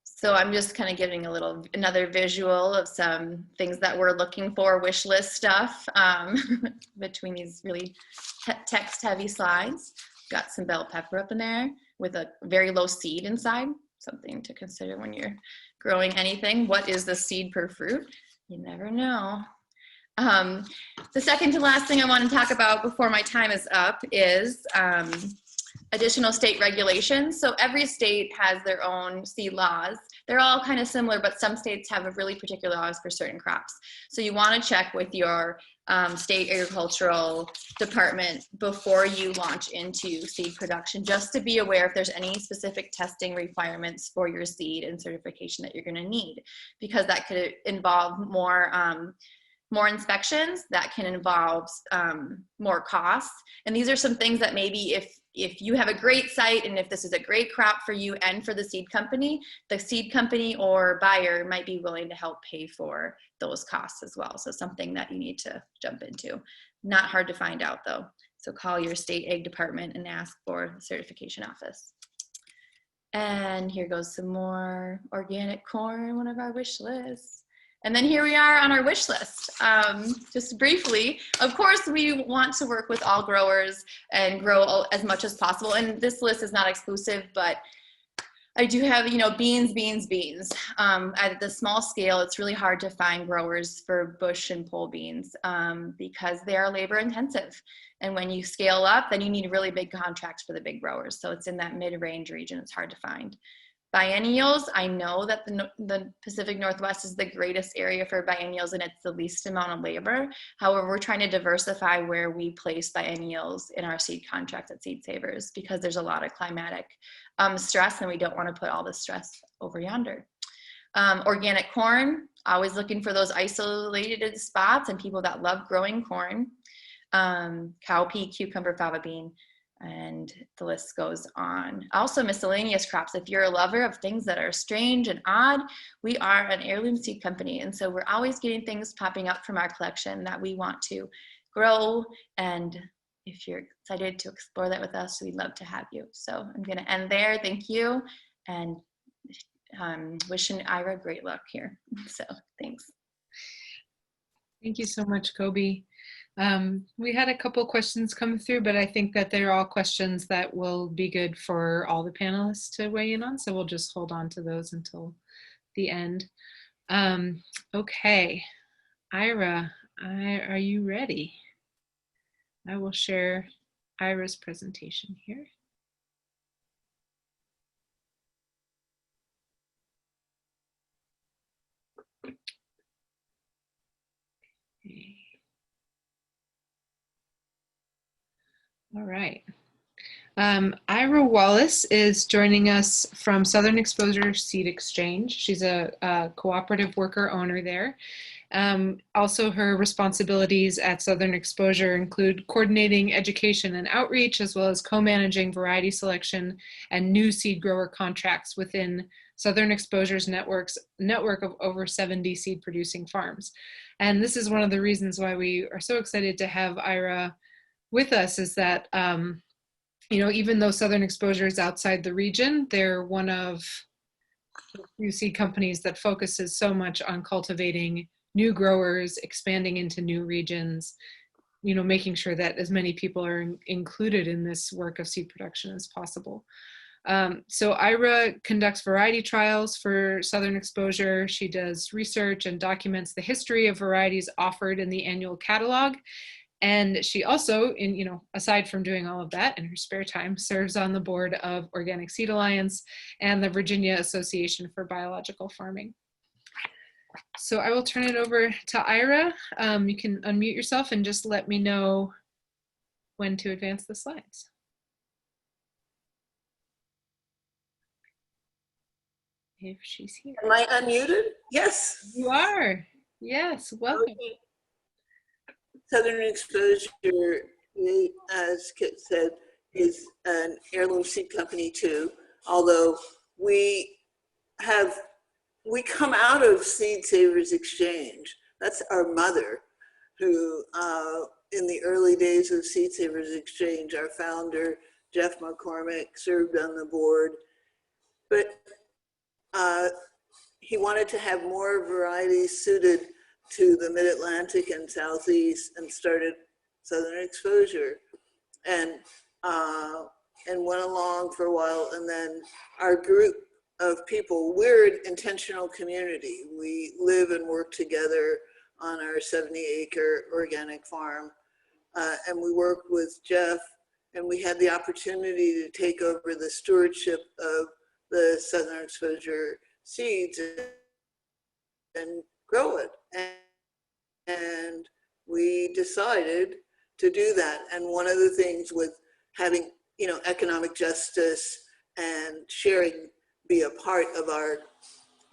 So I'm just kind of giving another visual of some things that we're looking for, wish list stuff between these really text heavy slides. Got some bell pepper up in there with a very low seed inside, something to consider when you're growing anything. What is the seed per fruit? You never know. The second to last thing I want to talk about before my time is up is additional state regulations. So every state has their own seed laws. They're all kind of similar, but some states have a really particular laws for certain crops. So you want to check with your state agricultural department before you launch into seed production, just to be aware if there's any specific testing requirements for your seed and certification that you're going to need, because that could involve more inspections, that can involve more costs. And these are some things that maybe if you have a great site and if this is a great crop for you and for the seed company or buyer might be willing to help pay for those costs as well. So something that you need to jump into. Not hard to find out though. So call your state ag department and ask for the certification office. And here goes some more organic corn, one of our wish lists. And then here we are on our wish list. Just briefly, of course, we want to work with all growers and grow as much as possible. And this list is not exclusive, but I do have, beans. At the small scale, it's really hard to find growers for bush and pole beans because they are labor intensive. And when you scale up, then you need really big contracts for the big growers. So it's in that mid-range region, it's hard to find. Biennials, I know that the Pacific Northwest is the greatest area for biennials and it's the least amount of labor. However, we're trying to diversify where we place biennials in our seed contracts at Seed Savers because there's a lot of climatic stress and we don't want to put all the stress over yonder. Organic corn, always looking for those isolated spots and people that love growing corn. Cowpea, cucumber, fava bean. And the list goes on. Also miscellaneous crops. If you're a lover of things that are strange and odd, we are an heirloom seed company. And so we're always getting things popping up from our collection that we want to grow. And if you're excited to explore that with us, we'd love to have you. So I'm gonna end there. Thank you. And wishing Ira great luck here. So thanks. Thank you so much, Koby. We had a couple questions come through, but I think that they're all questions that will be good for all the panelists to weigh in on. So we'll just hold on to those until the end. Okay, Ira, are you ready? I will share Ira's presentation here. Okay. All right. Ira Wallace is joining us from Southern Exposure Seed Exchange. She's a cooperative worker owner there. Also, her responsibilities at Southern Exposure include coordinating education and outreach, as well as co-managing variety selection and new seed grower contracts within Southern Exposure's network of over 70 seed producing farms. And this is one of the reasons why we are so excited to have Ira with us, is that even though Southern Exposure is outside the region, they're one of the few seed companies that focuses so much on cultivating new growers, expanding into new regions, making sure that as many people are included in this work of seed production as possible. So Ira conducts variety trials for Southern Exposure. She does research and documents the history of varieties offered in the annual catalog. And she also, aside from doing all of that in her spare time, serves on the board of Organic Seed Alliance and the Virginia Association for Biological Farming. So I will turn it over to Ira. You can unmute yourself and just let me know when to advance the slides. If she's here. Am I unmuted? Yes. You are. Yes, welcome. Okay. Southern Exposure, as Kitt said, is an heirloom seed company too, although we come out of Seed Savers Exchange. That's our mother, who in the early days of Seed Savers Exchange, our founder, Jeff McCormick, served on the board. But he wanted to have more varieties suited to the Mid-Atlantic and Southeast, and started Southern Exposure, and went along for a while. And then our group of people, we're an intentional community. We live and work together on our 70-acre organic farm, and we work with Jeff, and we had the opportunity to take over the stewardship of the Southern Exposure seeds and grow it. And we decided to do that. And one of the things with having, economic justice and sharing be a part of our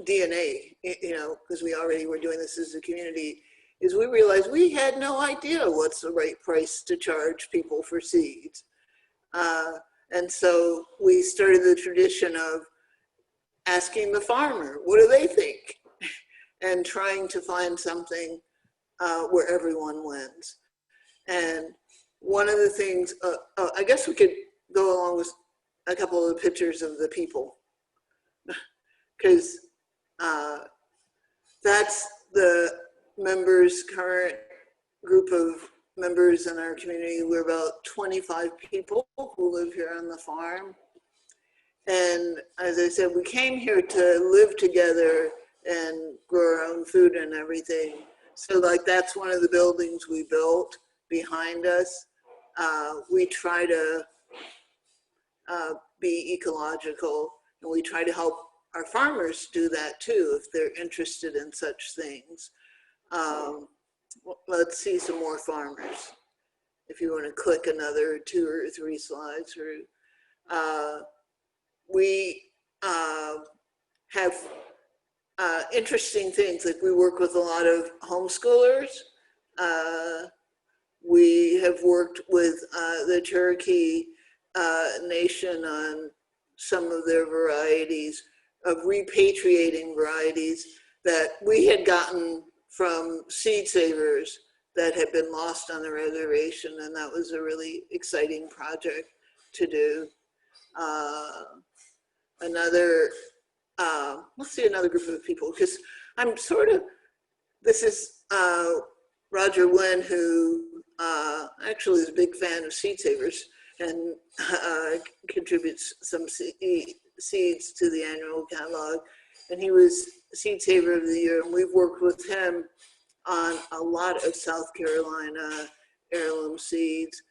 DNA, because we already were doing this as a community, is we realized we had no idea what's the right price to charge people for seeds. And so we started the tradition of asking the farmer, what do they think? And trying to find something where everyone wins. And one of the things, I guess we could go along with a couple of the pictures of the people, because that's the members, current group of members in our community. We're about 25 people who live here on the farm. And as I said, we came here to live together and grow our own food and everything. So that's one of the buildings we built behind us. We try to be ecological, and we try to help our farmers do that too, if they're interested in such things. Let's see some more farmers. If you want to click another 2 or 3 slides through. We have interesting things, like we work with a lot of homeschoolers. We have worked with the Cherokee Nation on some of their varieties, of repatriating varieties that we had gotten from seed savers that had been lost on the reservation, and that was a really exciting project to do. Let's see another group of people, because I'm this is Roger Wynn, who actually is a big fan of seed savers and contributes some seeds to the annual catalog. And he was Seed Saver of the Year, and we've worked with him on a lot of South Carolina heirloom seeds.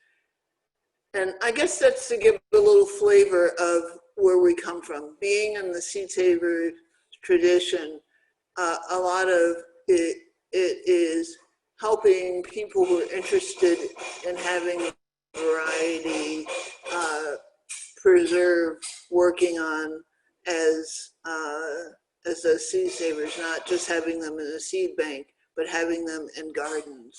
And I guess that's to give a little flavor of where we come from. Being in the Seed Saver tradition, a lot of it is helping people who are interested in having variety preserve, working on as the seed savers, not just having them in a seed bank, but having them in gardens.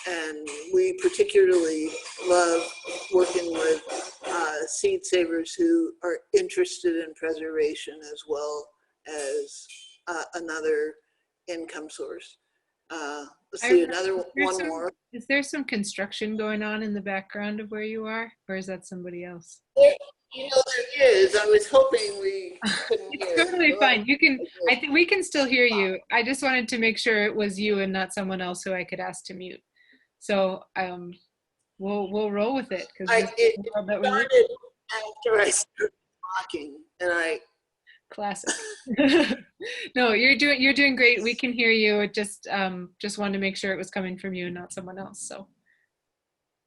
And we particularly love working with seed savers who are interested in preservation as well as another income source. Let's see, another one more. Is there some construction going on in the background of where you are, or is that somebody else? There is. I was hoping we couldn't hear. It's totally fine. You can. I think we can still hear you. I just wanted to make sure it was you and not someone else who I could ask to mute. So we'll roll with it, because it started after I started talking, and I. Classic. No, you're doing great. We can hear you. It just wanted to make sure it was coming from you and not someone else. So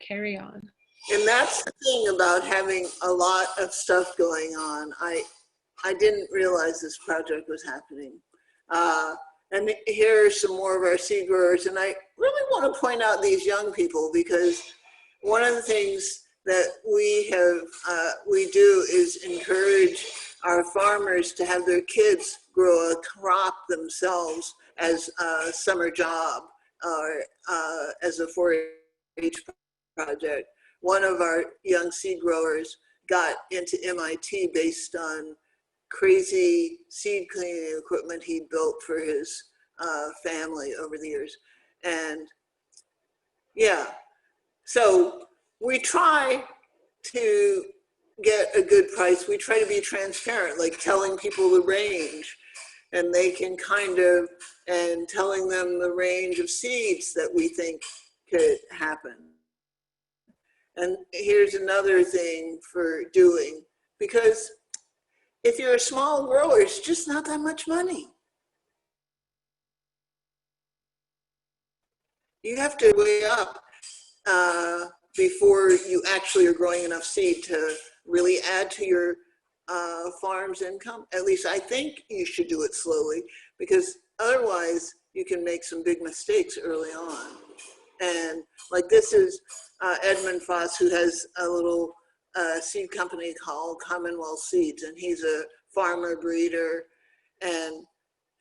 carry on. And that's the thing about having a lot of stuff going on. I didn't realize this project was happening. And here are some more of our seed growers. And I really want to point out these young people, because one of the things that we do is encourage our farmers to have their kids grow a crop themselves as a summer job or as a 4-H project. One of our young seed growers got into MIT based on crazy seed cleaning equipment he built for his family over the years. And yeah, so we try to get a good price. We try to be transparent, like telling people the range, and they can and telling them the range of seeds that we think could happen. And here's another thing for doing, because if you're a small grower, it's just not that much money. You have to weigh up before you actually are growing enough seed to really add to your farm's income. At least I think you should do it slowly, because otherwise you can make some big mistakes early on. And like this is Edmund Foss, who has a little seed company called Commonwealth Seeds, and he's a farmer breeder. And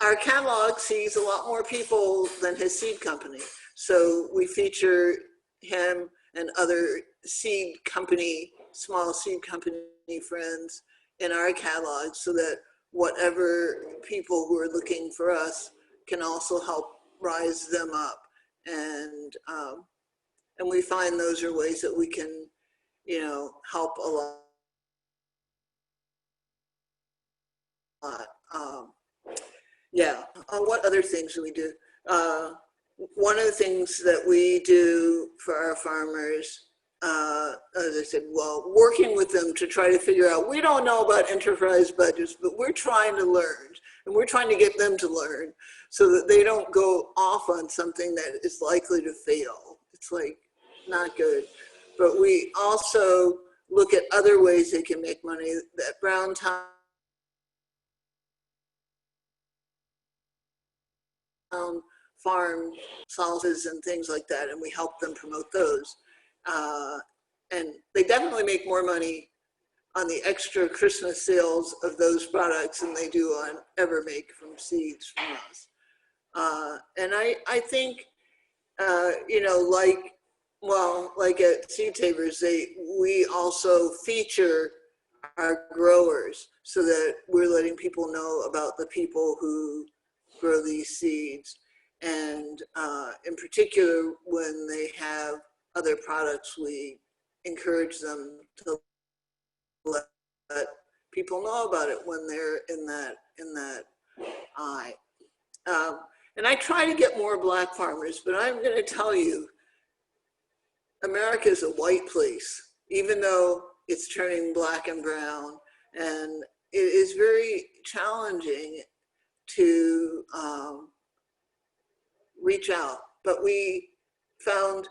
our catalog sees a lot more people than his seed company. So we feature him and other seed company, small seed company friends in our catalog, so that whatever people who are looking for us can also help rise them up. And we find those are ways that we can, help a lot. What other things do we do? One of the things that we do for our farmers, as I said, working with them to try to figure out, we don't know about enterprise budgets, but we're trying to learn, and we're trying to get them to learn so that they don't go off on something that is likely to fail. It's like not good. But we also look at other ways they can make money. That Browntown farm salsas and things like that, and we help them promote those. And they definitely make more money on the extra Christmas sales of those products than they do on ever make from seeds from us. And I think, like at Seed Savers, we also feature our growers so that we're letting people know about the people who grow these seeds. And in particular, when they have other products, we encourage them to let people know about it when they're in that eye. And I try to get more Black farmers, but I'm going to tell you, America is a white place, even though it's turning black and brown, and it is very challenging to reach out. But we found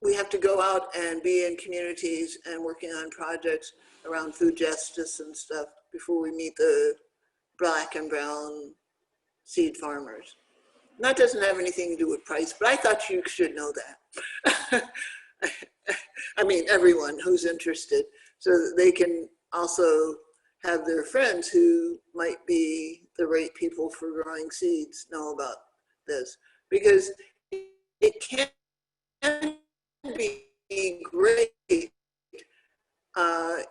we have to go out and be in communities and working on projects around food justice and stuff before we meet the Black and brown seed farmers. And that doesn't have anything to do with price, but I thought you should know that. I mean, everyone who's interested, so that they can also have their friends who might be the right people for growing seeds know about this. Because it can be great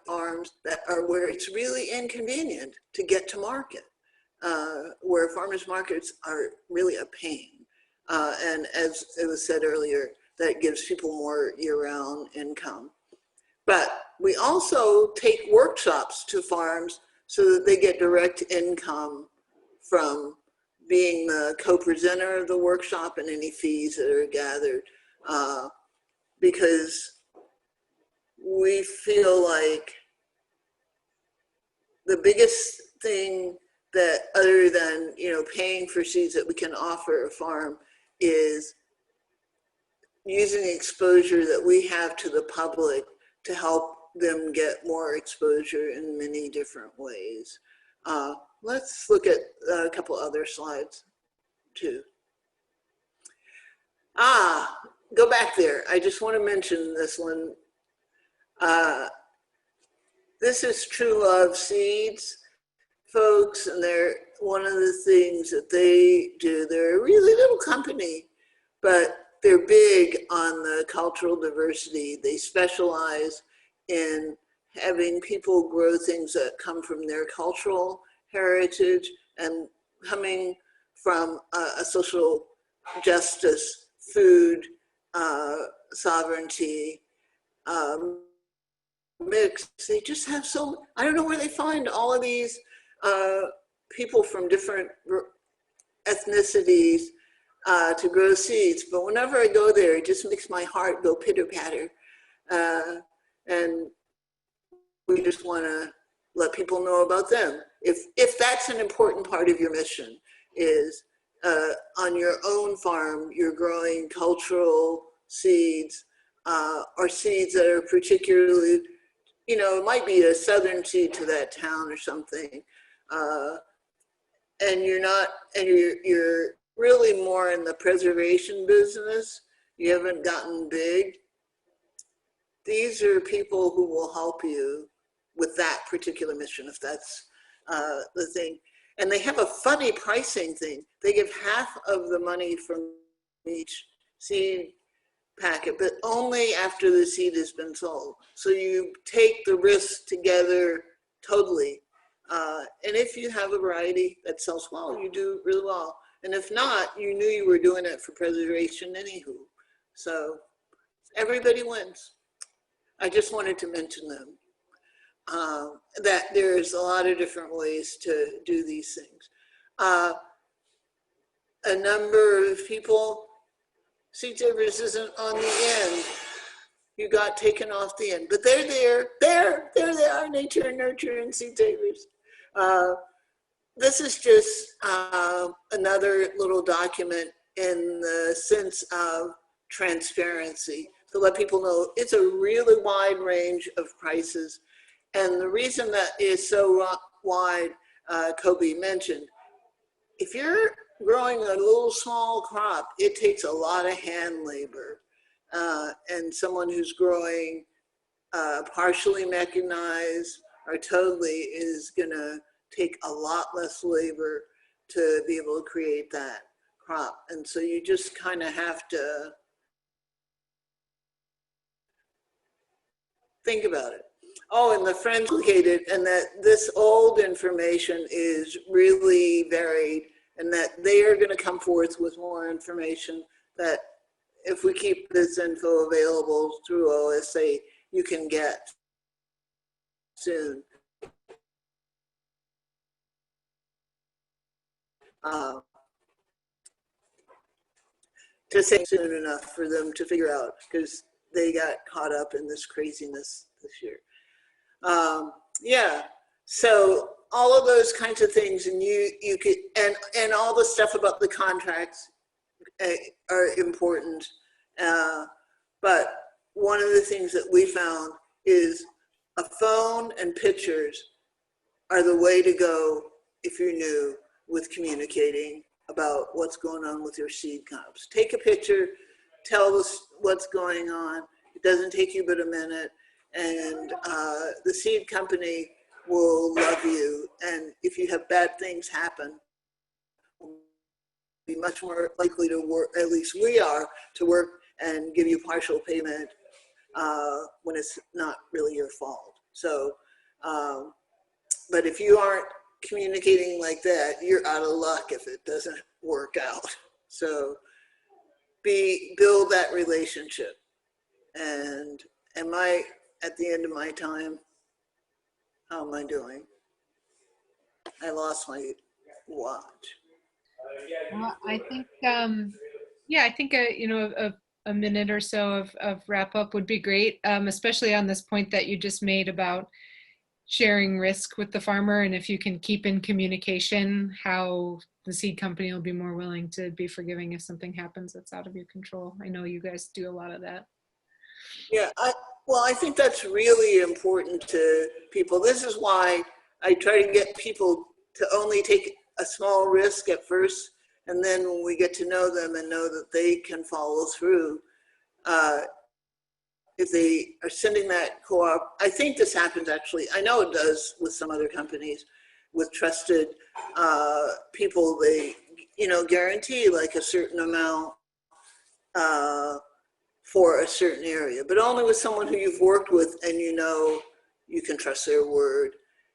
farms that are where it's really inconvenient to get to market, where farmers markets are really a pain. And as it was said earlier, that gives people more year-round income. But we also take workshops to farms so that they get direct income from being the co-presenter of the workshop and any fees that are gathered. Because we feel like the biggest thing that, other than paying for seeds, that we can offer a farm is using exposure that we have to the public to help them get more exposure in many different ways. Let's look at a couple other slides too. Go back there. I just want to mention this one. This is True Love Seeds, folks, and they're one of the things that they do. They're a really little company, but they're big on the cultural diversity. They specialize in having people grow things that come from their cultural heritage and coming from a social justice, food, sovereignty, mix. They just have so, I don't know where they find all of these people from different ethnicities to grow seeds. But whenever I go there, it just makes my heart go pitter patter. And we just want to let people know about them. If that's an important part of your mission, is on your own farm, you're growing cultural seeds or seeds that are particularly, you know, it might be a southern seed to that town or something. And you're really more in the preservation business. You haven't gotten big. These are people who will help you with that particular mission, if that's the thing. And they have a funny pricing thing. They give half of the money from each seed packet, but only after the seed has been sold. So you take the risk together totally. And if you have a variety that sells well, you do really well. And if not, you knew you were doing it for preservation anywho. So everybody wins. I just wanted to mention them. That there's a lot of different ways to do these things. A number of people, Seed Savers isn't on the end. You got taken off the end, but they're there. There they are, Nature and Nurture and Seed Savers. This is just another little document in the sense of transparency to let people know it's a really wide range of prices. And the reason that is so wide, Koby mentioned, if you're growing a little small crop, it takes a lot of hand labor. And someone who's growing partially mechanized or totally is gonna take a lot less labor to be able to create that crop. And so you just kind of have to think about it. Oh, and the friends located, and that this old information is really varied, and that they are going to come forth with more information that if we keep this info available through OSA, you can get soon. To say soon enough for them to figure out, because they got caught up in this craziness this year. Yeah, so all of those kinds of things, and you could, and all the stuff about the contracts are important. But one of the things that we found is a phone and pictures are the way to go if you're new with communicating about what's going on with your seed crops. Take a picture, tell us what's going on. It doesn't take you but a minute. And the seed company will love you. And if you have bad things happen, be much more likely to work, at least we are, to work and give you partial payment when it's not really your fault. So, but if you aren't communicating like that, you're out of luck if it doesn't work out. So build that relationship. And am I at the end of my time? How am I doing? I lost my watch. I think, yeah, I think a minute or so of wrap up would be great, especially on this point that you just made about sharing risk with the farmer, and if you can keep in communication how the seed company will be more willing to be forgiving if something happens that's out of your control. I know you guys do a lot of that. Yeah, I think that's really important to people. This is why I try to get people to only take a small risk at first, and then when we get to know them and know that they can follow through, if they are sending that co-op, I think this happens actually, I know it does with some other companies, with trusted people, they, guarantee like a certain amount for a certain area, but only with someone who you've worked with and you can trust their word.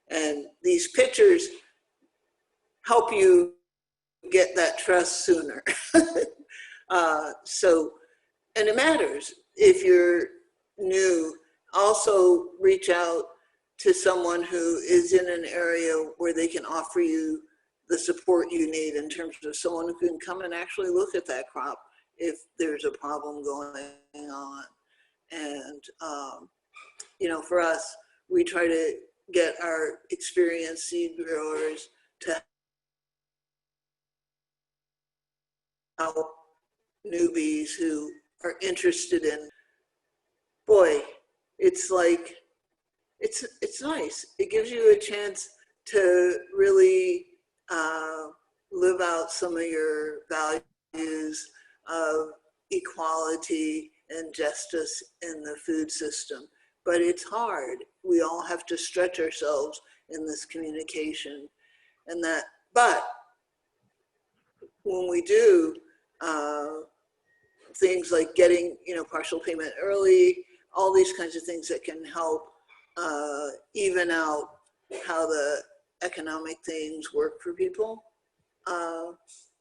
And these pictures help you get that trust sooner. And it matters if you're new. Also reach out to someone who is in an area where they can offer you the support you need, in terms of someone who can come and actually look at that crop if there's a problem going on. And, for us, we try to get our experienced seed growers to help newbies who are interested in, boy, it's like, it's nice. It gives you a chance to really live out some of your values of equality and justice in the food system. But it's hard. We all have to stretch ourselves in this communication. But when we do things like getting, partial payment early, all these kinds of things that can help even out how the economic things work for people,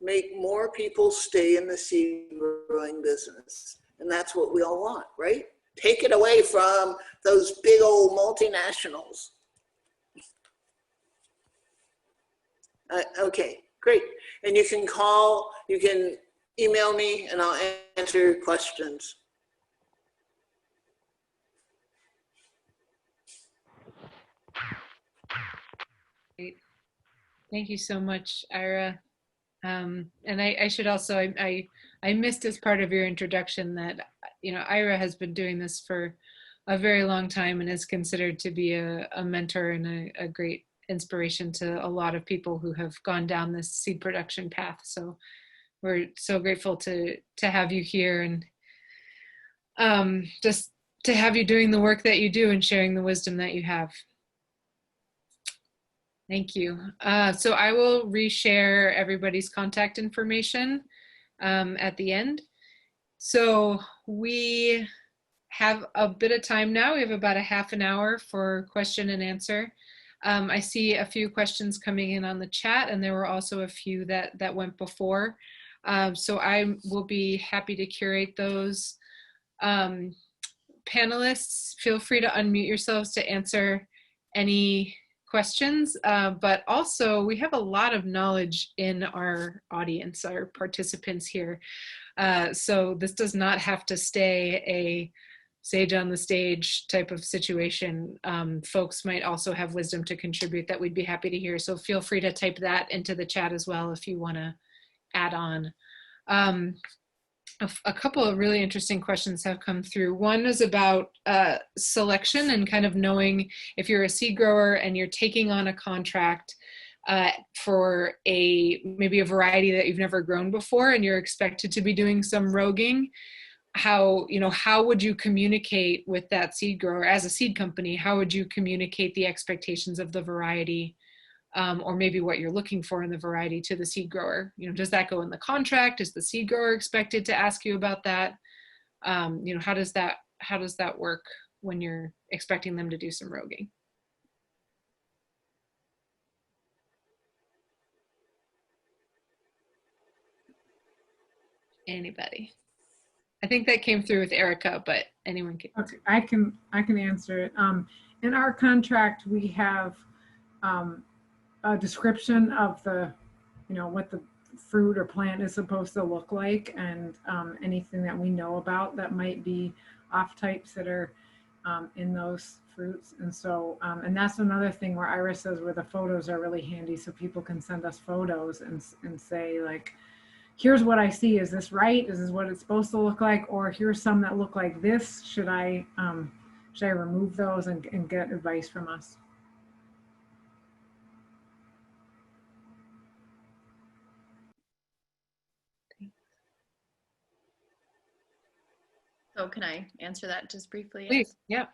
make more people stay in the seed growing business. And that's what we all want, right? Take it away from those big old multinationals. Okay, great. And you can email me and I'll answer questions. Great. Thank you so much, Ira. And I should also, I missed as part of your introduction that, Ira has been doing this for a very long time and is considered to be a mentor and a great inspiration to a lot of people who have gone down this seed production path. So we're so grateful to have you here, and just to have you doing the work that you do and sharing the wisdom that you have. Thank you. So I will reshare everybody's contact information at the end. So we have a bit of time now. We have about a half an hour for question and answer. I see a few questions coming in on the chat, and there were also a few that went before. So I will be happy to curate those. Panelists, feel free to unmute yourselves to answer any questions, but also we have a lot of knowledge in our audience, our participants here. So this does not have to stay a sage on the stage type of situation. Folks might also have wisdom to contribute that we'd be happy to hear. So feel free to type that into the chat as well if you want to add on. A couple of really interesting questions have come through. One is about selection and kind of knowing if you're a seed grower and you're taking on a contract for maybe a variety that you've never grown before and you're expected to be doing some roguing. How would you communicate with that seed grower as a seed company? How would you communicate the expectations of the variety, or maybe what you're looking for in the variety to the seed grower? Does that go in the contract? Is the seed grower expected to ask you about that? How does that work when you're expecting them to do some roguing? Anybody? I think that came through with Erica, but anyone can. Okay, I can answer it. In our contract, we have a description of what the fruit or plant is supposed to look like, and anything that we know about that might be off types that are in those fruits. And so, and that's another thing where Ira says where the photos are really handy, so people can send us photos and say like, here's what I see. Is this right? Is this what it's supposed to look like? Or here's some that look like this. Should I remove those and get advice from us? So can I answer that just briefly? Please, yeah.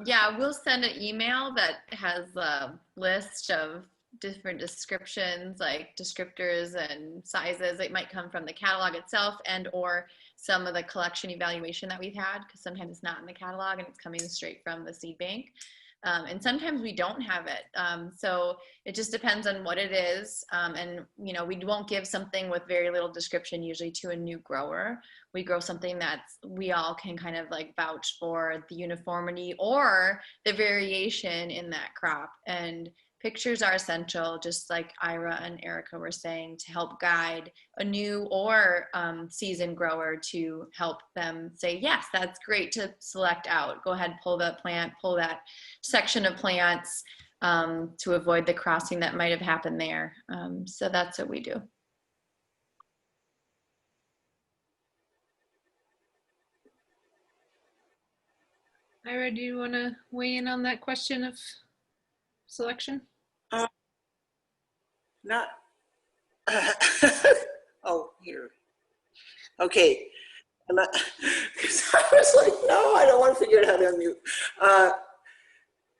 Yeah, we'll send an email that has a list of different descriptions, like descriptors and sizes. It might come from the catalog itself and or some of the collection evaluation that we've had, because sometimes it's not in the catalog and it's coming straight from the seed bank. And sometimes we don't have it. So it just depends on what it is. And, you know, we won't give something with very little description usually to a new grower. We grow something that we all can kind of like vouch for the uniformity or the variation in that crop. And pictures are essential, just like Ira and Erica were saying, to help guide a new or seasoned grower to help them say, yes, that's great to select out. Go ahead, pull that plant, pull that section of plants to avoid the crossing that might have happened there. So that's what we do. Ira, do you want to weigh in on that question of selection? Not, oh, here. Okay. Because I was like, no, I don't want to figure out how to unmute.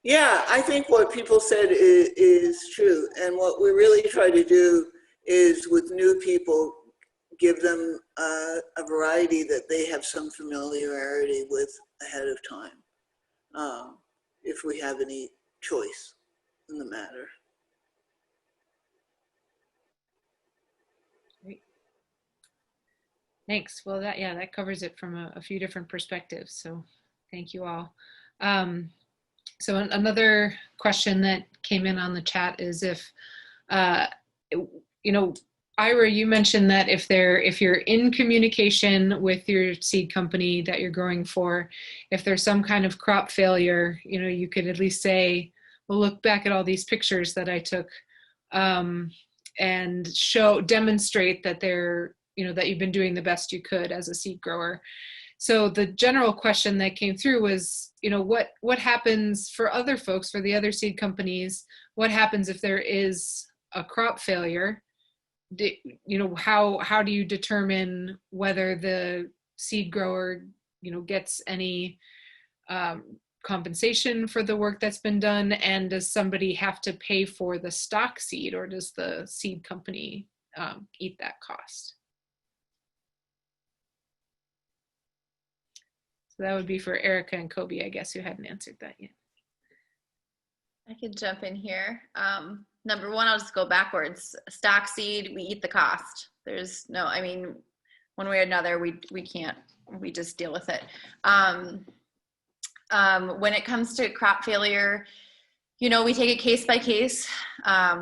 Yeah, I think what people said is true. And what we really try to do is with new people, give them a variety that they have some familiarity with ahead of time, if we have any choice in the matter. Thanks. Well, that covers it from a few different perspectives. So thank you all. So another question that came in on the chat is if, you know, Ira, you mentioned that if you're in communication with your seed company that you're growing for, if there's some kind of crop failure, you know, you could at least say, well, look back at all these pictures that I took, and demonstrate that that you've been doing the best you could as a seed grower. So the general question that came through was, you know, what happens for other folks, for the other seed companies? What happens if there is a crop failure? You know, how do you determine whether the seed grower, you know, gets any compensation for the work that's been done? And does somebody have to pay for the stock seed, or does the seed company eat that cost? So that would be for Erica and Koby, I guess, who hadn't answered that yet. I could jump in here. Number one, I'll just go backwards. Stock seed, we eat the cost. There's no, I mean, one way or another, we can't, we just deal with it. When it comes to crop failure, you know, we take it case by case,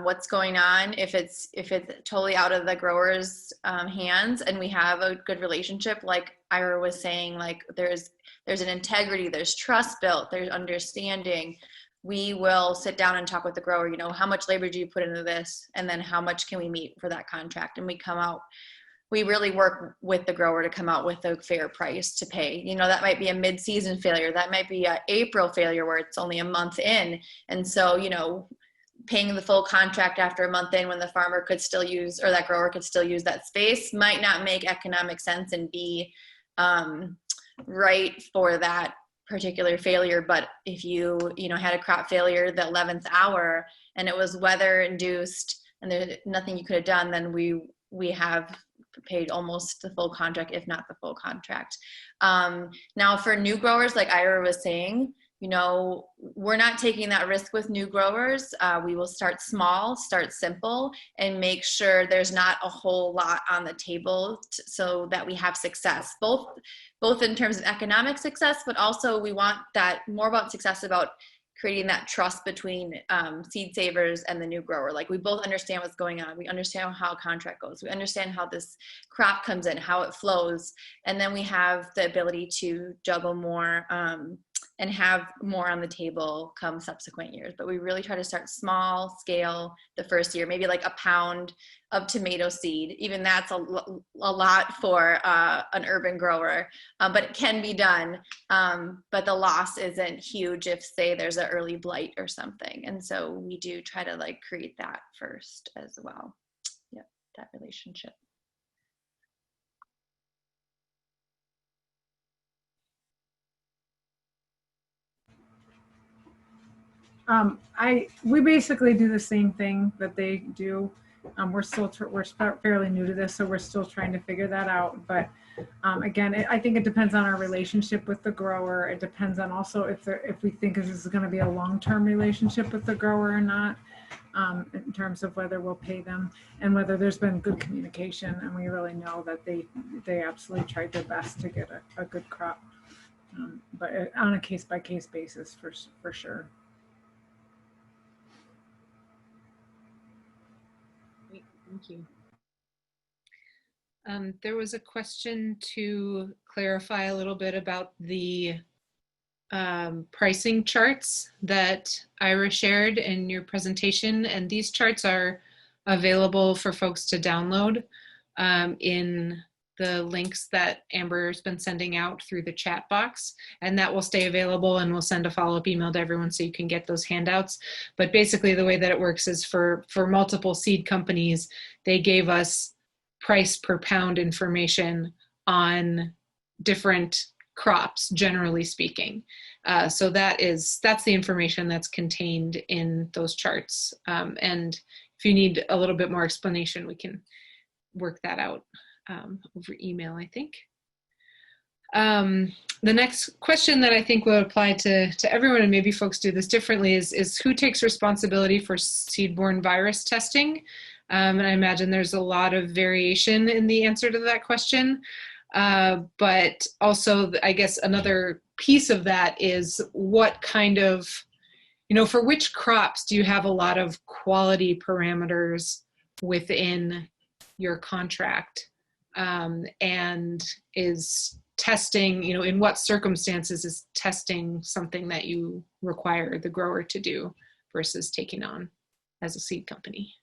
what's going on. If it's totally out of the grower's hands and we have a good relationship, like Ira was saying, like there's an integrity, there's trust built, there's understanding, we will sit down and talk with the grower, you know, how much labor do you put into this? And then how much can we meet for that contract? And we really work with the grower to come out with a fair price to pay. You know, that might be a mid-season failure. That might be an April failure where it's only a month in. And so, you know, paying the full contract after a month in when the farmer could still use, or that grower could still use that space, might not make economic sense and be right for that particular failure. But if you had a crop failure the 11th hour and it was weather induced and there's nothing you could have done, then we have paid almost the full contract, if not the full contract. Now for new growers, like Ira was saying, you know, we're not taking that risk with new growers. We will start small, start simple, and make sure there's not a whole lot on the table so that we have success, both in terms of economic success, but also we want that more about success about creating that trust between seed savers and the new grower. Like we both understand what's going on. We understand how a contract goes. We understand how this crop comes in, how it flows. And then we have the ability to juggle more and have more on the table come subsequent years. But we really try to start small scale the first year, maybe like a pound of tomato seed. Even that's a lot for an urban grower, but it can be done. But the loss isn't huge if, say, there's an early blight or something. And so we do try to like create that first as well. Yep, that relationship. We basically do the same thing that they do. We're fairly new to this, so we're still trying to figure that out. But again, I think it depends on our relationship with the grower. It depends on also if we think this is going to be a long-term relationship with the grower or not, in terms of whether we'll pay them and whether there's been good communication. And we really know that they absolutely tried their best to get a good crop, but on a case-by-case basis for sure. Thank you. There was a question to clarify a little bit about the pricing charts that Ira shared in your presentation, and these charts are available for folks to download in the links that Amber's been sending out through the chat box, and that will stay available, and we'll send a follow-up email to everyone so you can get those handouts. But basically the way that it works is for multiple seed companies, they gave us price per pound information on different crops, generally speaking. So that's the information that's contained in those charts. And if you need a little bit more explanation, we can work that out over email, I think. The next question that I think will apply to everyone, and maybe folks do this differently, is who takes responsibility for seed-borne virus testing? And I imagine there's a lot of variation in the answer to that question. But also, I guess another piece of that is what kind of, for which crops do you have a lot of quality parameters within your contract? And is testing, in what circumstances is testing something that you require the grower to do versus taking on as a seed company?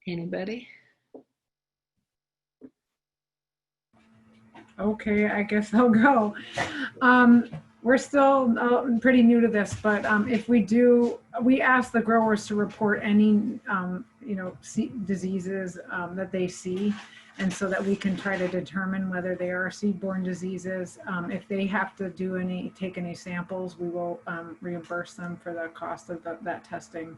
Anybody? Okay, I guess I'll go. We're still pretty new to this, but if we ask the growers to report any, diseases that they see, and so that we can try to determine whether they are seed-borne diseases. If they have to take any samples, we will reimburse them for the cost of that testing,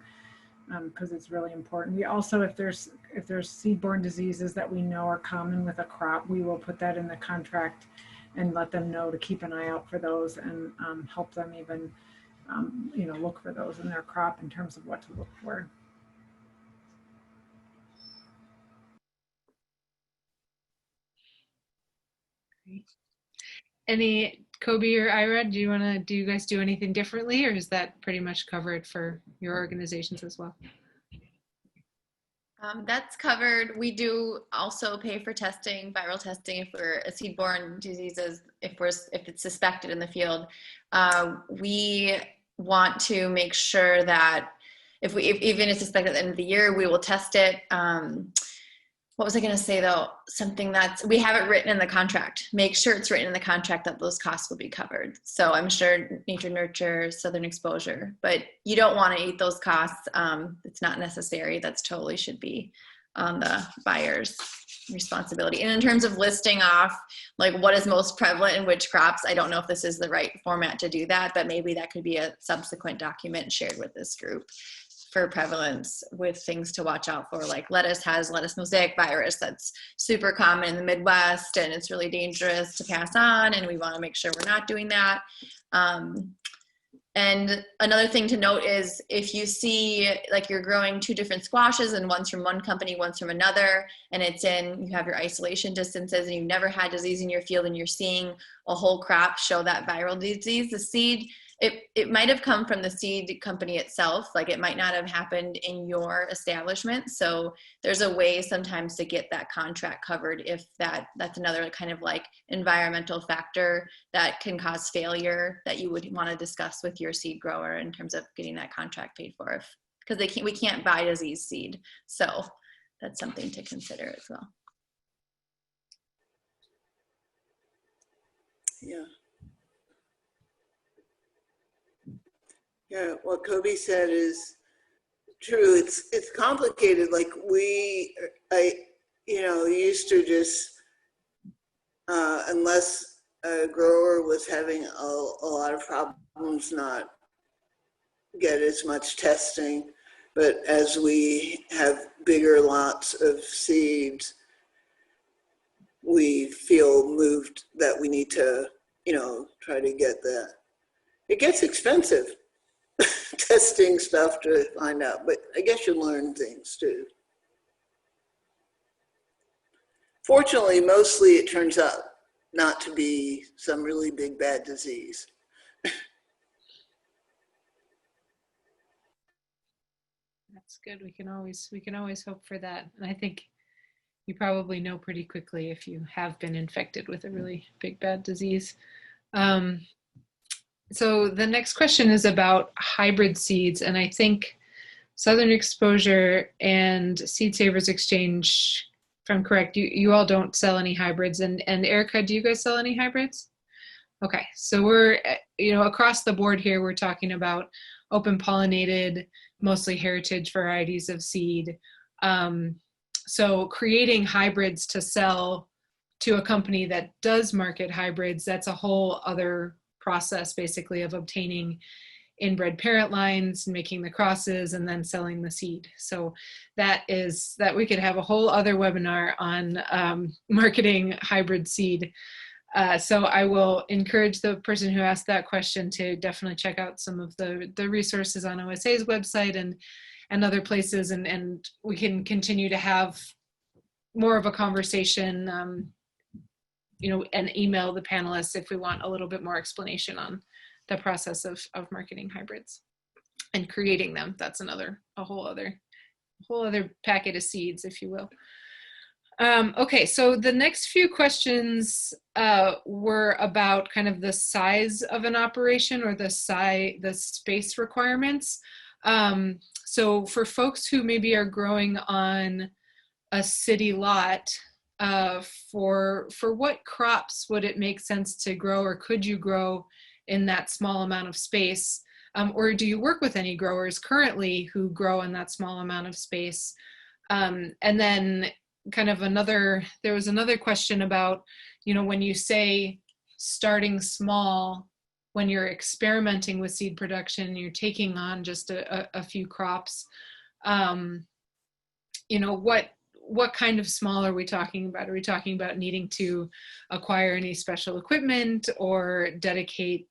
because it's really important. We also, if there's seed-borne diseases that we know are common with a crop, we will put that in the contract and let them know to keep an eye out for those, and help them even, look for those in their crop in terms of what to look for. Great. Any, Koby or Ira, do you guys do anything differently, or is that pretty much covered for your organizations as well? That's covered. We do also pay for testing, viral testing, for seed-borne diseases if it's suspected in the field. We want to make sure that if even it's suspected at the end of the year, we will test it. What was I going to say though? Something we have it written in the contract. Make sure it's written in the contract that those costs will be covered. So I'm sure nature nurture, southern exposure, but you don't want to eat those costs. It's not necessary. That's totally should be on the buyer's responsibility. And in terms of listing off like what is most prevalent in which crops, I don't know if this is the right format to do that, but maybe that could be a subsequent document shared with this group for prevalence with things to watch out for, like lettuce has lettuce mosaic virus that's super common in the Midwest, and it's really dangerous to pass on, and we want to make sure we're not doing that. And another thing to note is if you see like you're growing 2 different squashes and one's from one company, one's from another, and you have your isolation distances and you've never had disease in your field and you're seeing a whole crop show that viral disease, the seed it might have come from the seed company itself. Like it might not have happened in your establishment. So there's a way sometimes to get that contract covered if that's another kind of like environmental factor that can cause failure that you would want to discuss with your seed grower in terms of getting that contract paid for, because we can't buy disease seed. So that's something to consider as well. Yeah. Yeah, what Koby said is true. It's complicated. Like I used to just, unless a grower was having a lot of problems, not get as much testing. But as we have bigger lots of seeds, we feel moved that we need to, try to get that. It gets expensive. Testing stuff to find out, but I guess you learn things too. Fortunately, mostly it turns out not to be some really big bad disease. That's good. We can always hope for that. And I think you probably know pretty quickly if you have been infected with a really big bad disease. So the next question is about hybrid seeds, and I think Southern Exposure and Seed Savers Exchange, if I'm correct, you all don't sell any hybrids, and Erica, do you guys sell any hybrids? Okay, so we're, across the board here, we're talking about open pollinated, mostly heritage varieties of seed. So creating hybrids to sell to a company that does market hybrids, that's a whole other process basically of obtaining inbred parent lines, making the crosses, and then selling the seed. So that we could have a whole other webinar on marketing hybrid seed. So I will encourage the person who asked that question to definitely check out some of the resources on OSA's website and other places, and we can continue to have more of a conversation and email the panelists if we want a little bit more explanation on the process of marketing hybrids and creating them. That's a whole other packet of seeds, if you will. Okay, so the next few questions were about kind of the size of an operation or the space requirements. So for folks who maybe are growing on a city lot, for what crops would it make sense to grow, or could you grow in that small amount of space? Or do you work with any growers currently who grow in that small amount of space? And then kind of there was another question about, when you say starting small, when you're experimenting with seed production, you're taking on just a few crops, what kind of small are we talking about? Are we talking about needing to acquire any special equipment or dedicate,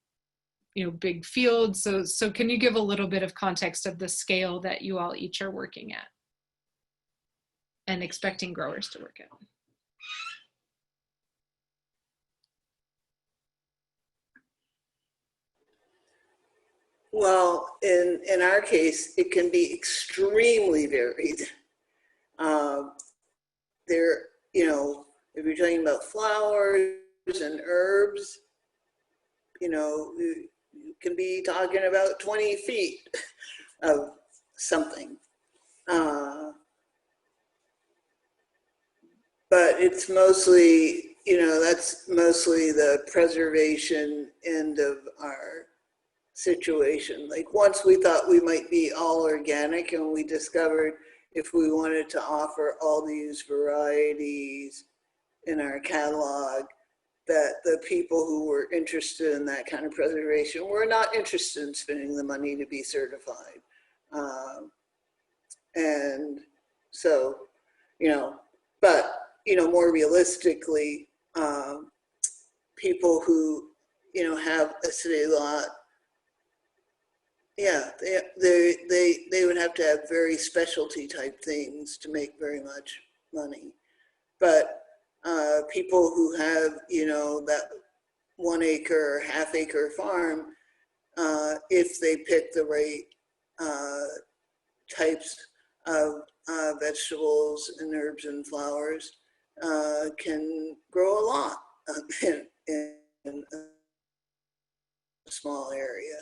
big fields? So can you give a little bit of context of the scale that you all each are working at and expecting growers to work at? Well, in our case, it can be extremely varied. If you're talking about flowers and herbs, you can be talking about 20 feet of something. But it's mostly, that's mostly the preservation end of our situation. Like once we thought we might be all organic, and we discovered if we wanted to offer all these varieties in our catalog, that the people who were interested in that kind of preservation were not interested in spending the money to be certified. And so, but, more realistically, people who, have a city lot, yeah, they would have to have very specialty type things to make very much money. But people who have, that 1 acre or half acre farm, if they pick the right types of vegetables and herbs and flowers, can grow a lot in a small area.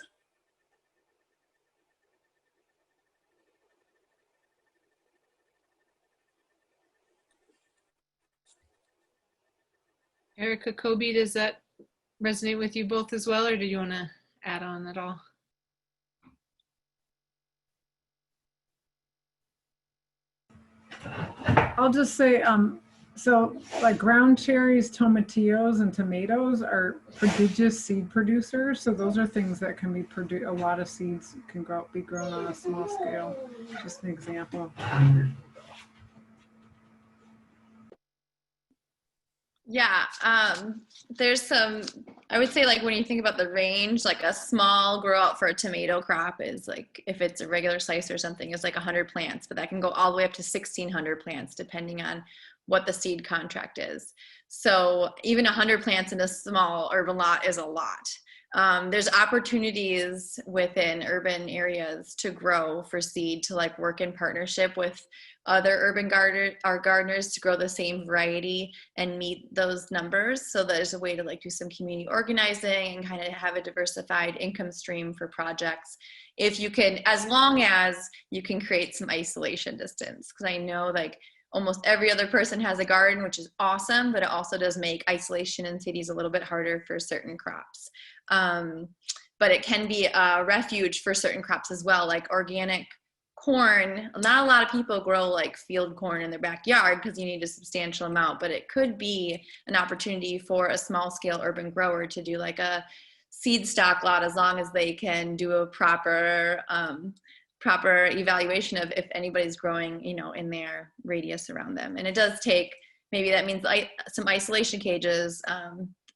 Erica, Koby, does that resonate with you both as well, or do you want to add on at all? I'll just say, so like ground cherries, tomatillos, and tomatoes are prodigious seed producers. So those are things that can be produced. A lot of seeds can be grown on a small scale. Just an example. Yeah, there's some, I would say, like when you think about the range, like a small grow out for a tomato crop is like, if it's a regular slice or something, is like 100 plants, but that can go all the way up to 1,600 plants depending on what the seed contract is. So even 100 plants in a small urban lot is a lot. There's opportunities within urban areas to grow for seed, to like work in partnership with other urban gardeners to grow the same variety and meet those numbers. So there's a way to like do some community organizing and kind of have a diversified income stream for projects. If you can, as long as you can create some isolation distance, because I know like almost every other person has a garden, which is awesome, but it also does make isolation in cities a little bit harder for certain crops. But it can be a refuge for certain crops as well, like organic corn. Not a lot of people grow like field corn in their backyard because you need a substantial amount, but it could be an opportunity for a small scale urban grower to do like a seed stock lot, as long as they can do a proper evaluation of if anybody's growing, you know, in their radius around them. And it does take, maybe that means some isolation cages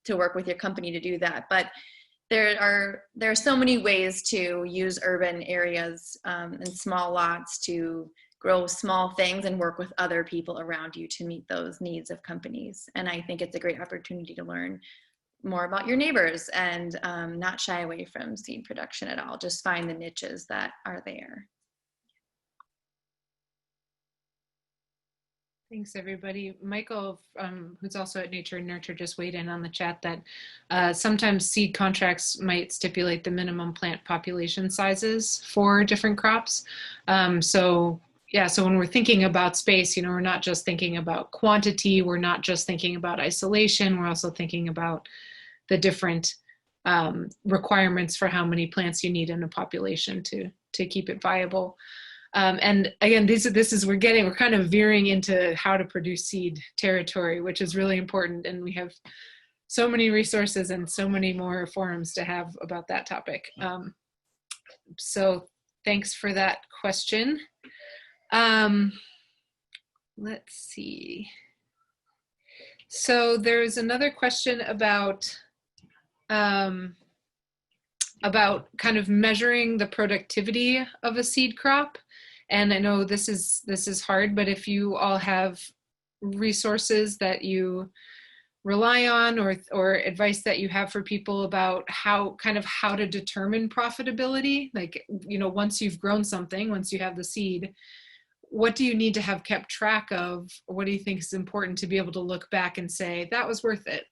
to work with your company to do that. But there are so many ways to use urban areas and small lots to grow small things and work with other people around you to meet those needs of companies. And I think it's a great opportunity to learn more about your neighbors and not shy away from seed production at all. Just find the niches that are there. Thanks, everybody. Michael, who's also at Nature and Nurture, just weighed in on the chat that sometimes seed contracts might stipulate the minimum plant population sizes for different crops. So when we're thinking about space, you know, we're not just thinking about quantity, we're not just thinking about isolation, we're also thinking about the different requirements for how many plants you need in a population to keep it viable. And again, we're kind of veering into how to produce seed territory, which is really important. And we have so many resources and so many more forums to have about that topic. So thanks for that question. Let's see. So there's another question about kind of measuring the productivity of a seed crop. And I know this is hard, but if you all have resources that you rely on or advice that you have for people about how to determine profitability, like, you know, once you've grown something, once you have the seed, what do you need to have kept track of? Or what do you think is important to be able to look back and say, that was worth it?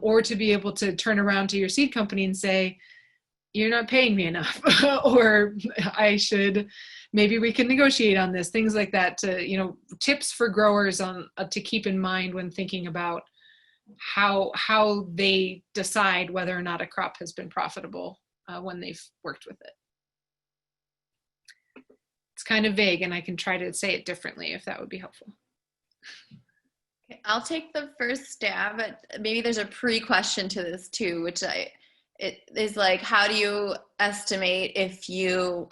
Or to be able to turn around to your seed company and say, you're not paying me enough, or maybe we can negotiate on this, things like that, to, you know, tips for growers on to keep in mind when thinking about how they decide whether or not a crop has been profitable when they've worked with it. It's kind of vague, and I can try to say it differently if that would be helpful. Okay, I'll take the first stab, but maybe there's a pre-question to this too, which it is like, how do you estimate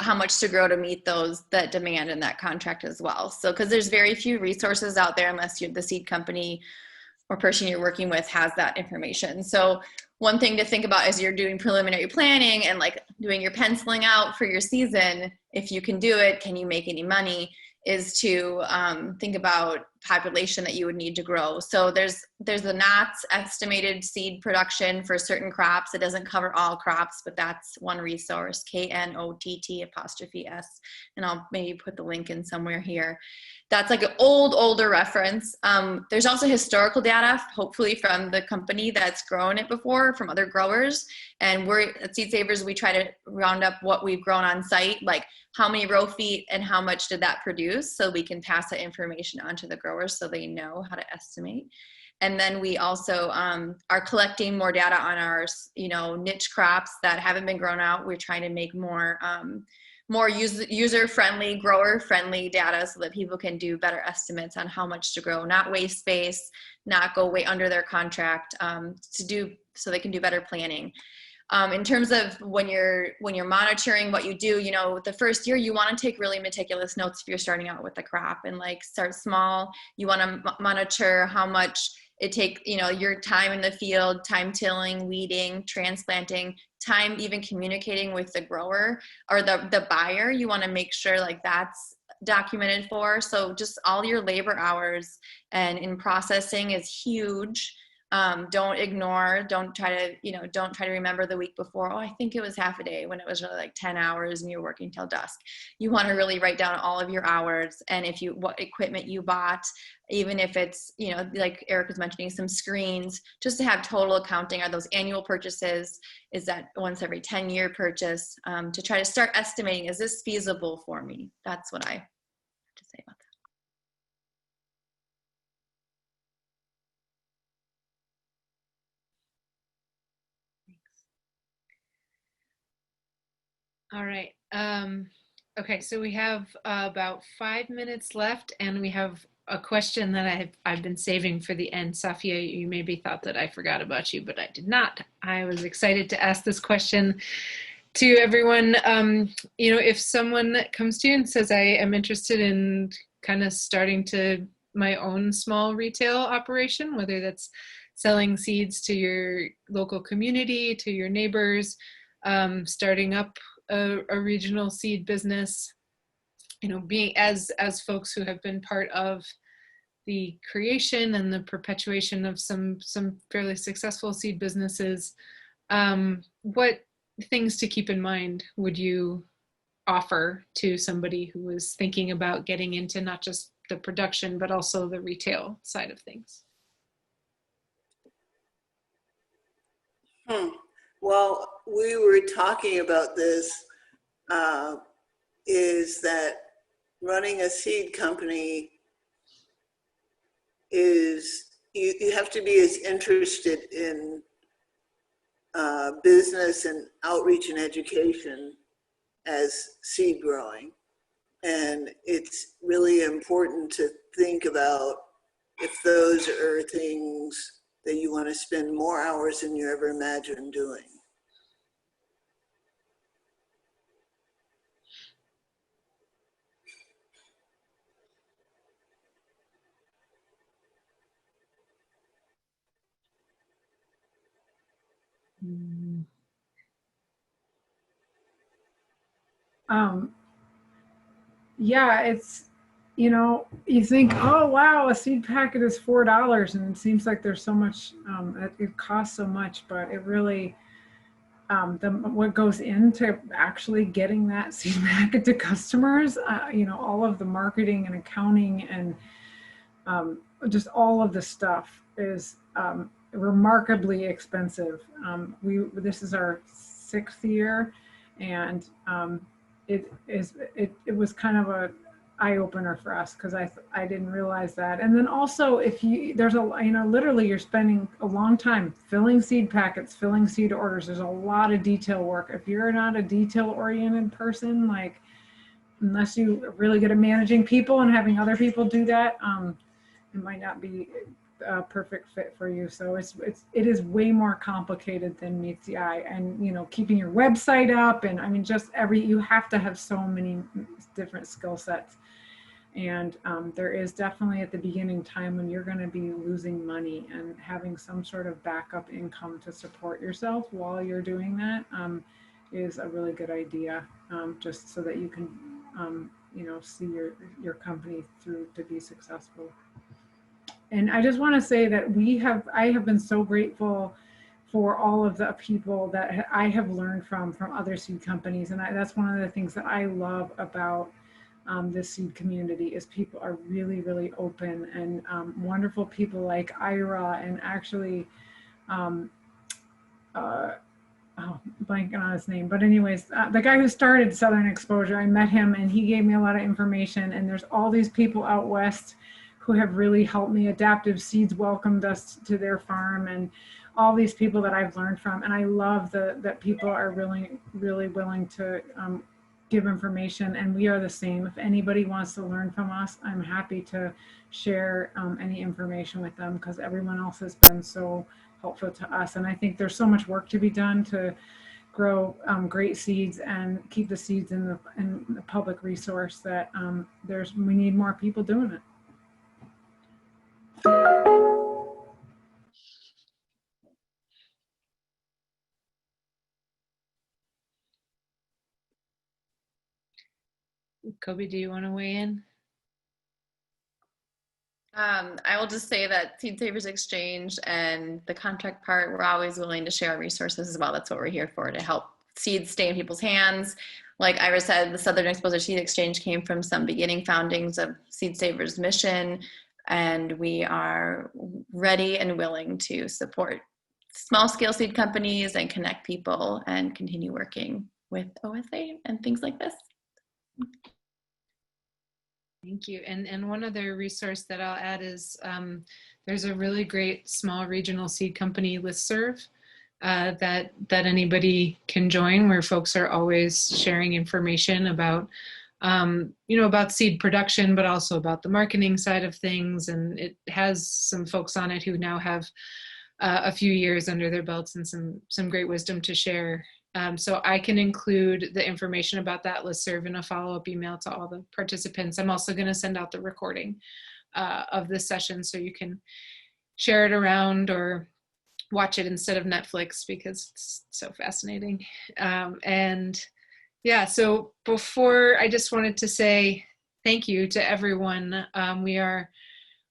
how much to grow to meet that demand in that contract as well? So, because there's very few resources out there unless the seed company or person you're working with has that information. So one thing to think about as you're doing preliminary planning and like doing your penciling out for your season, if you can do it, can you make any money, is to think about population that you would need to grow. So there's the NOTS estimated seed production for certain crops. It doesn't cover all crops, but that's one resource, KNOTT''S. And I'll maybe put the link in somewhere here. That's like an older reference. There's also historical data, hopefully from the company that's grown it before, from other growers. And we're at Seed Savers, we try to round up what we've grown on site, like how many row feet and how much did that produce, so we can pass that information on to the growers so they know how to estimate. And then we also are collecting more data on our, niche crops that haven't been grown out. We're trying to make more user-friendly, grower-friendly data so that people can do better estimates on how much to grow, not waste space, not go way under their contract, so they can do better planning. In terms of when you're monitoring what you do, the first year you want to take really meticulous notes if you're starting out with the crop, and like start small. You want to monitor how much it takes, your time in the field, time tilling, weeding, transplanting, time even communicating with the grower or the buyer. You want to make sure like that's documented for. So just all your labor hours and in processing is huge. Don't ignore, don't try to remember the week before. Oh, I think it was half a day, when it was really like 10 hours and you're working till dusk. You want to really write down all of your hours and what equipment you bought, even if it's, like Eric was mentioning, some screens, just to have total accounting. Are those annual purchases? Is that once every 10-year purchase? To try to start estimating, is this feasible for me? That's what I have to say about that. All right. Okay, so we have about 5 minutes left, and we have a question that I've been saving for the end. Safia, you maybe thought that I forgot about you, but I did not. I was excited to ask this question to everyone. If someone comes to you and says, I am interested in kind of starting my own small retail operation, whether that's selling seeds to your local community, to your neighbors, starting up a regional seed business, being as folks who have been part of the creation and the perpetuation of some fairly successful seed businesses, what things to keep in mind would you offer to somebody who was thinking about getting into not just the production but also the retail side of things? Well, we were talking about this, is that running a seed company is, you have to be as interested in business and outreach and education as seed growing. And it's really important to think about if those are things that you want to spend more hours than you ever imagined doing. Yeah, it's, you think, oh, wow, a seed packet is $4 and it seems like there's so much, it costs so much, but it really, what goes into actually getting that seed packet to customers, all of the marketing and accounting and just all of the stuff is remarkably expensive. This is our 6th year, and it was kind of a eye-opener for us because I didn't realize that. And then also, if there's literally you're spending a long time filling seed packets, filling seed orders. There's a lot of detail work. If you're not a detail-oriented person, like unless you really good at managing people and having other people do that, it might not be a perfect fit for you. So it is way more complicated than meets the eye. And keeping your website up, and I mean you have to have so many different skill sets. And there is definitely at the beginning time when you're going to be losing money, and having some sort of backup income to support yourself while you're doing that is a really good idea, just so that you can see your company through to be successful. And I just want to say that I have been so grateful for all of the people that I have learned from other seed companies. And that's one of the things that I love about this seed community is people are really, really open and wonderful people like Ira and actually, blanking on his name, but anyways, the guy who started Southern Exposure, I met him and he gave me a lot of information, and there's all these people out west who have really helped me. Adaptive Seeds welcomed us to their farm, and all these people that I've learned from. And I love that people are really willing to give information, and we are the same. If anybody wants to learn from us, I'm happy to share any information with them, because everyone else has been so helpful to us. And I think there's so much work to be done to grow great seeds and keep the seeds in the public resource that we need more people doing it. Koby, do you want to weigh in? I will just say that Seed Savers Exchange and the contract part, we're always willing to share resources as well. That's what we're here for, to help seeds stay in people's hands. Like Ira said, the Southern Exposure Seed Exchange came from some beginning foundings of Seed Savers' mission, and we are ready and willing to support small-scale seed companies and connect people and continue working with OSA and things like this. Thank you. And one other resource that I'll add is there's a really great small regional seed company listserv that anybody can join, where folks are always sharing information about about seed production, but also about the marketing side of things. And it has some folks on it who now have a few years under their belts and some great wisdom to share. So I can include the information about that listserv in a follow-up email to all the participants. I'm also going to send out the recording of this session so you can share it around or watch it instead of Netflix, because it's so fascinating. And yeah, so before, I just wanted to say thank you to everyone. We are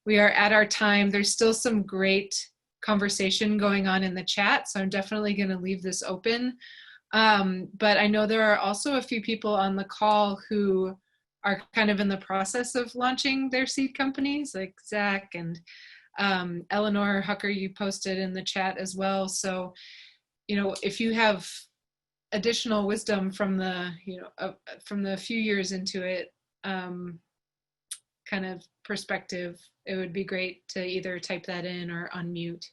at our time. There's still some great conversation going on in the chat, so I'm definitely going to leave this open. But I know there are also a few people on the call who are kind of in the process of launching their seed companies, like Zach and Eleanor Hucker, you posted in the chat as well. So, if you have additional wisdom from the few years into it, kind of perspective, it would be great to either type that in or unmute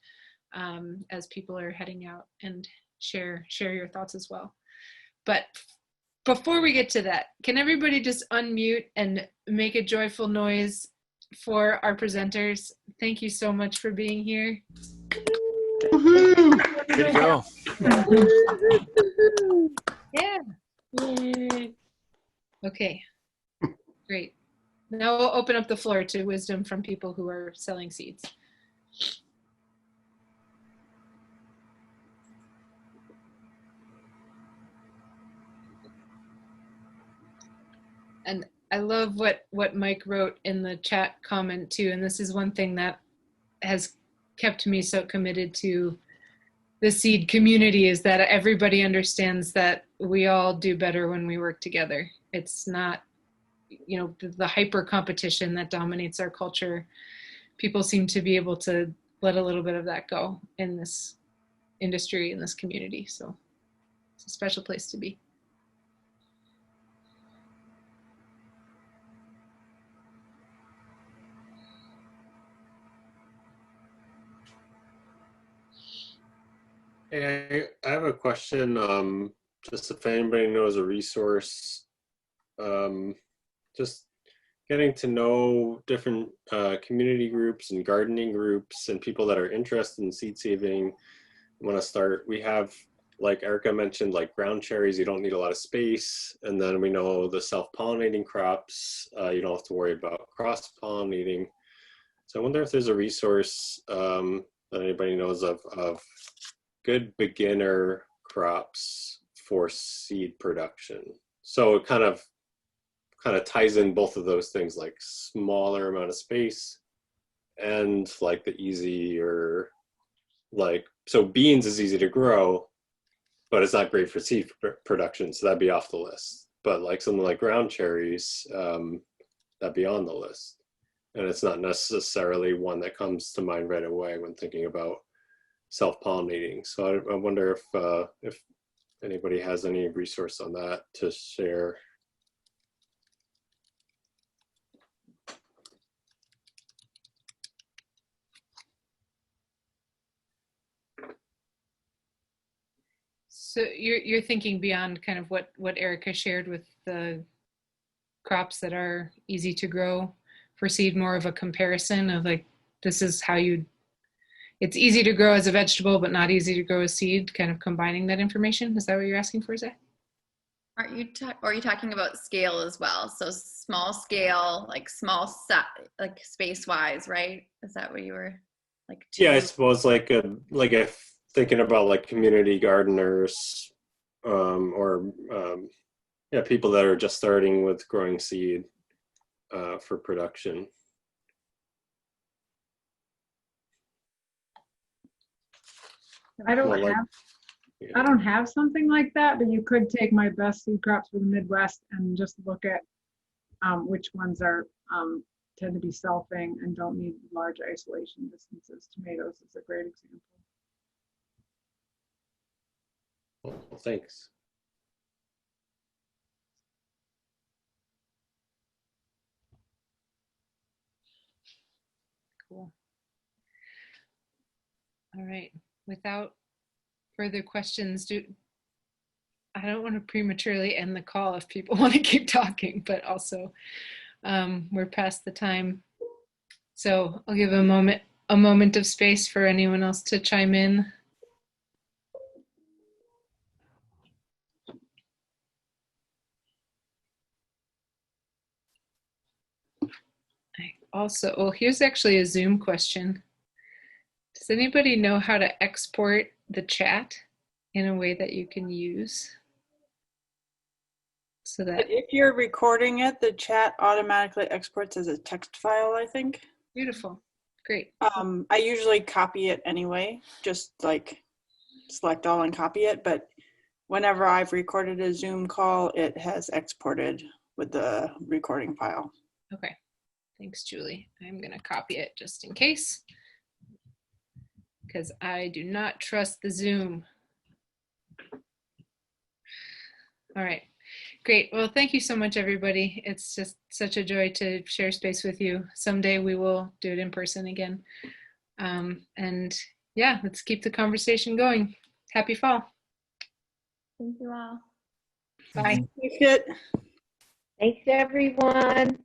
as people are heading out, and share your thoughts as well. But before we get to that, can everybody just unmute and make a joyful noise for our presenters? Thank you so much for being here. Good to go. Yeah. Yay. Okay, great. Now we'll open up the floor to wisdom from people who are selling seeds. And I love what Mike wrote in the chat comment too. And this is one thing that has kept me so committed to the seed community, is that everybody understands that we all do better when we work together. It's not, the hyper competition that dominates our culture. People seem to be able to let a little bit of that go in this industry, in this community. So it's a special place to be. Hey, I have a question, just if anybody knows a resource, just getting to know different community groups and gardening groups and people that are interested in seed saving, want to start. We have, like Erica mentioned, like ground cherries, you don't need a lot of space. And then we know the self-pollinating crops, you don't have to worry about cross-pollinating. So I wonder if there's a resource that anybody knows of good beginner crops for seed production. So it kind of ties in both of those things, like smaller amount of space and like the easy or like, so beans is easy to grow, but it's not great for seed production, so that'd be off the list. But like something like ground cherries, that'd be on the list. And it's not necessarily one that comes to mind right away when thinking about self-pollinating. So I wonder if anybody has any resource on that to share. So you're thinking beyond kind of what Erica shared with the crops that are easy to grow for seed, more of a comparison of like, this is how it's easy to grow as a vegetable, but not easy to grow as seed, kind of combining that information. Is that what you're asking for, Zach? Are you talking about scale as well? So small scale, like like space wise, right? Is that what you were like? Yeah, I suppose like if thinking about like community gardeners, or yeah, people that are just starting with growing seed for production. I don't Well, like, have yeah. I don't have something like that, but you could take my best seed crops for the Midwest and just look at which ones are tend to be selfing and don't need large isolation distances. Tomatoes is a great example. Well, thanks. Cool. All right. Without further questions, I don't want to prematurely end the call if people want to keep talking, but also we're past the time. So I'll give a moment of space for anyone else to chime in. Also, well, here's actually a Zoom question. Does anybody know how to export the chat in a way that you can use? So that if you're recording it, the chat automatically exports as a text file, I think. beautiful. Great. I usually copy it anyway, just like select all and copy it. But whenever I've recorded a Zoom call, it has exported with the recording file. Okay. Thanks, Julie. I'm going to copy it just in case, because I do not trust the Zoom. All right. Great. Well, thank you so much, everybody. It's just such a joy to share space with you. Someday we will do it in person again. And yeah, let's keep the conversation going. Happy fall. Thank you all. Bye. Kitt. Thanks, everyone.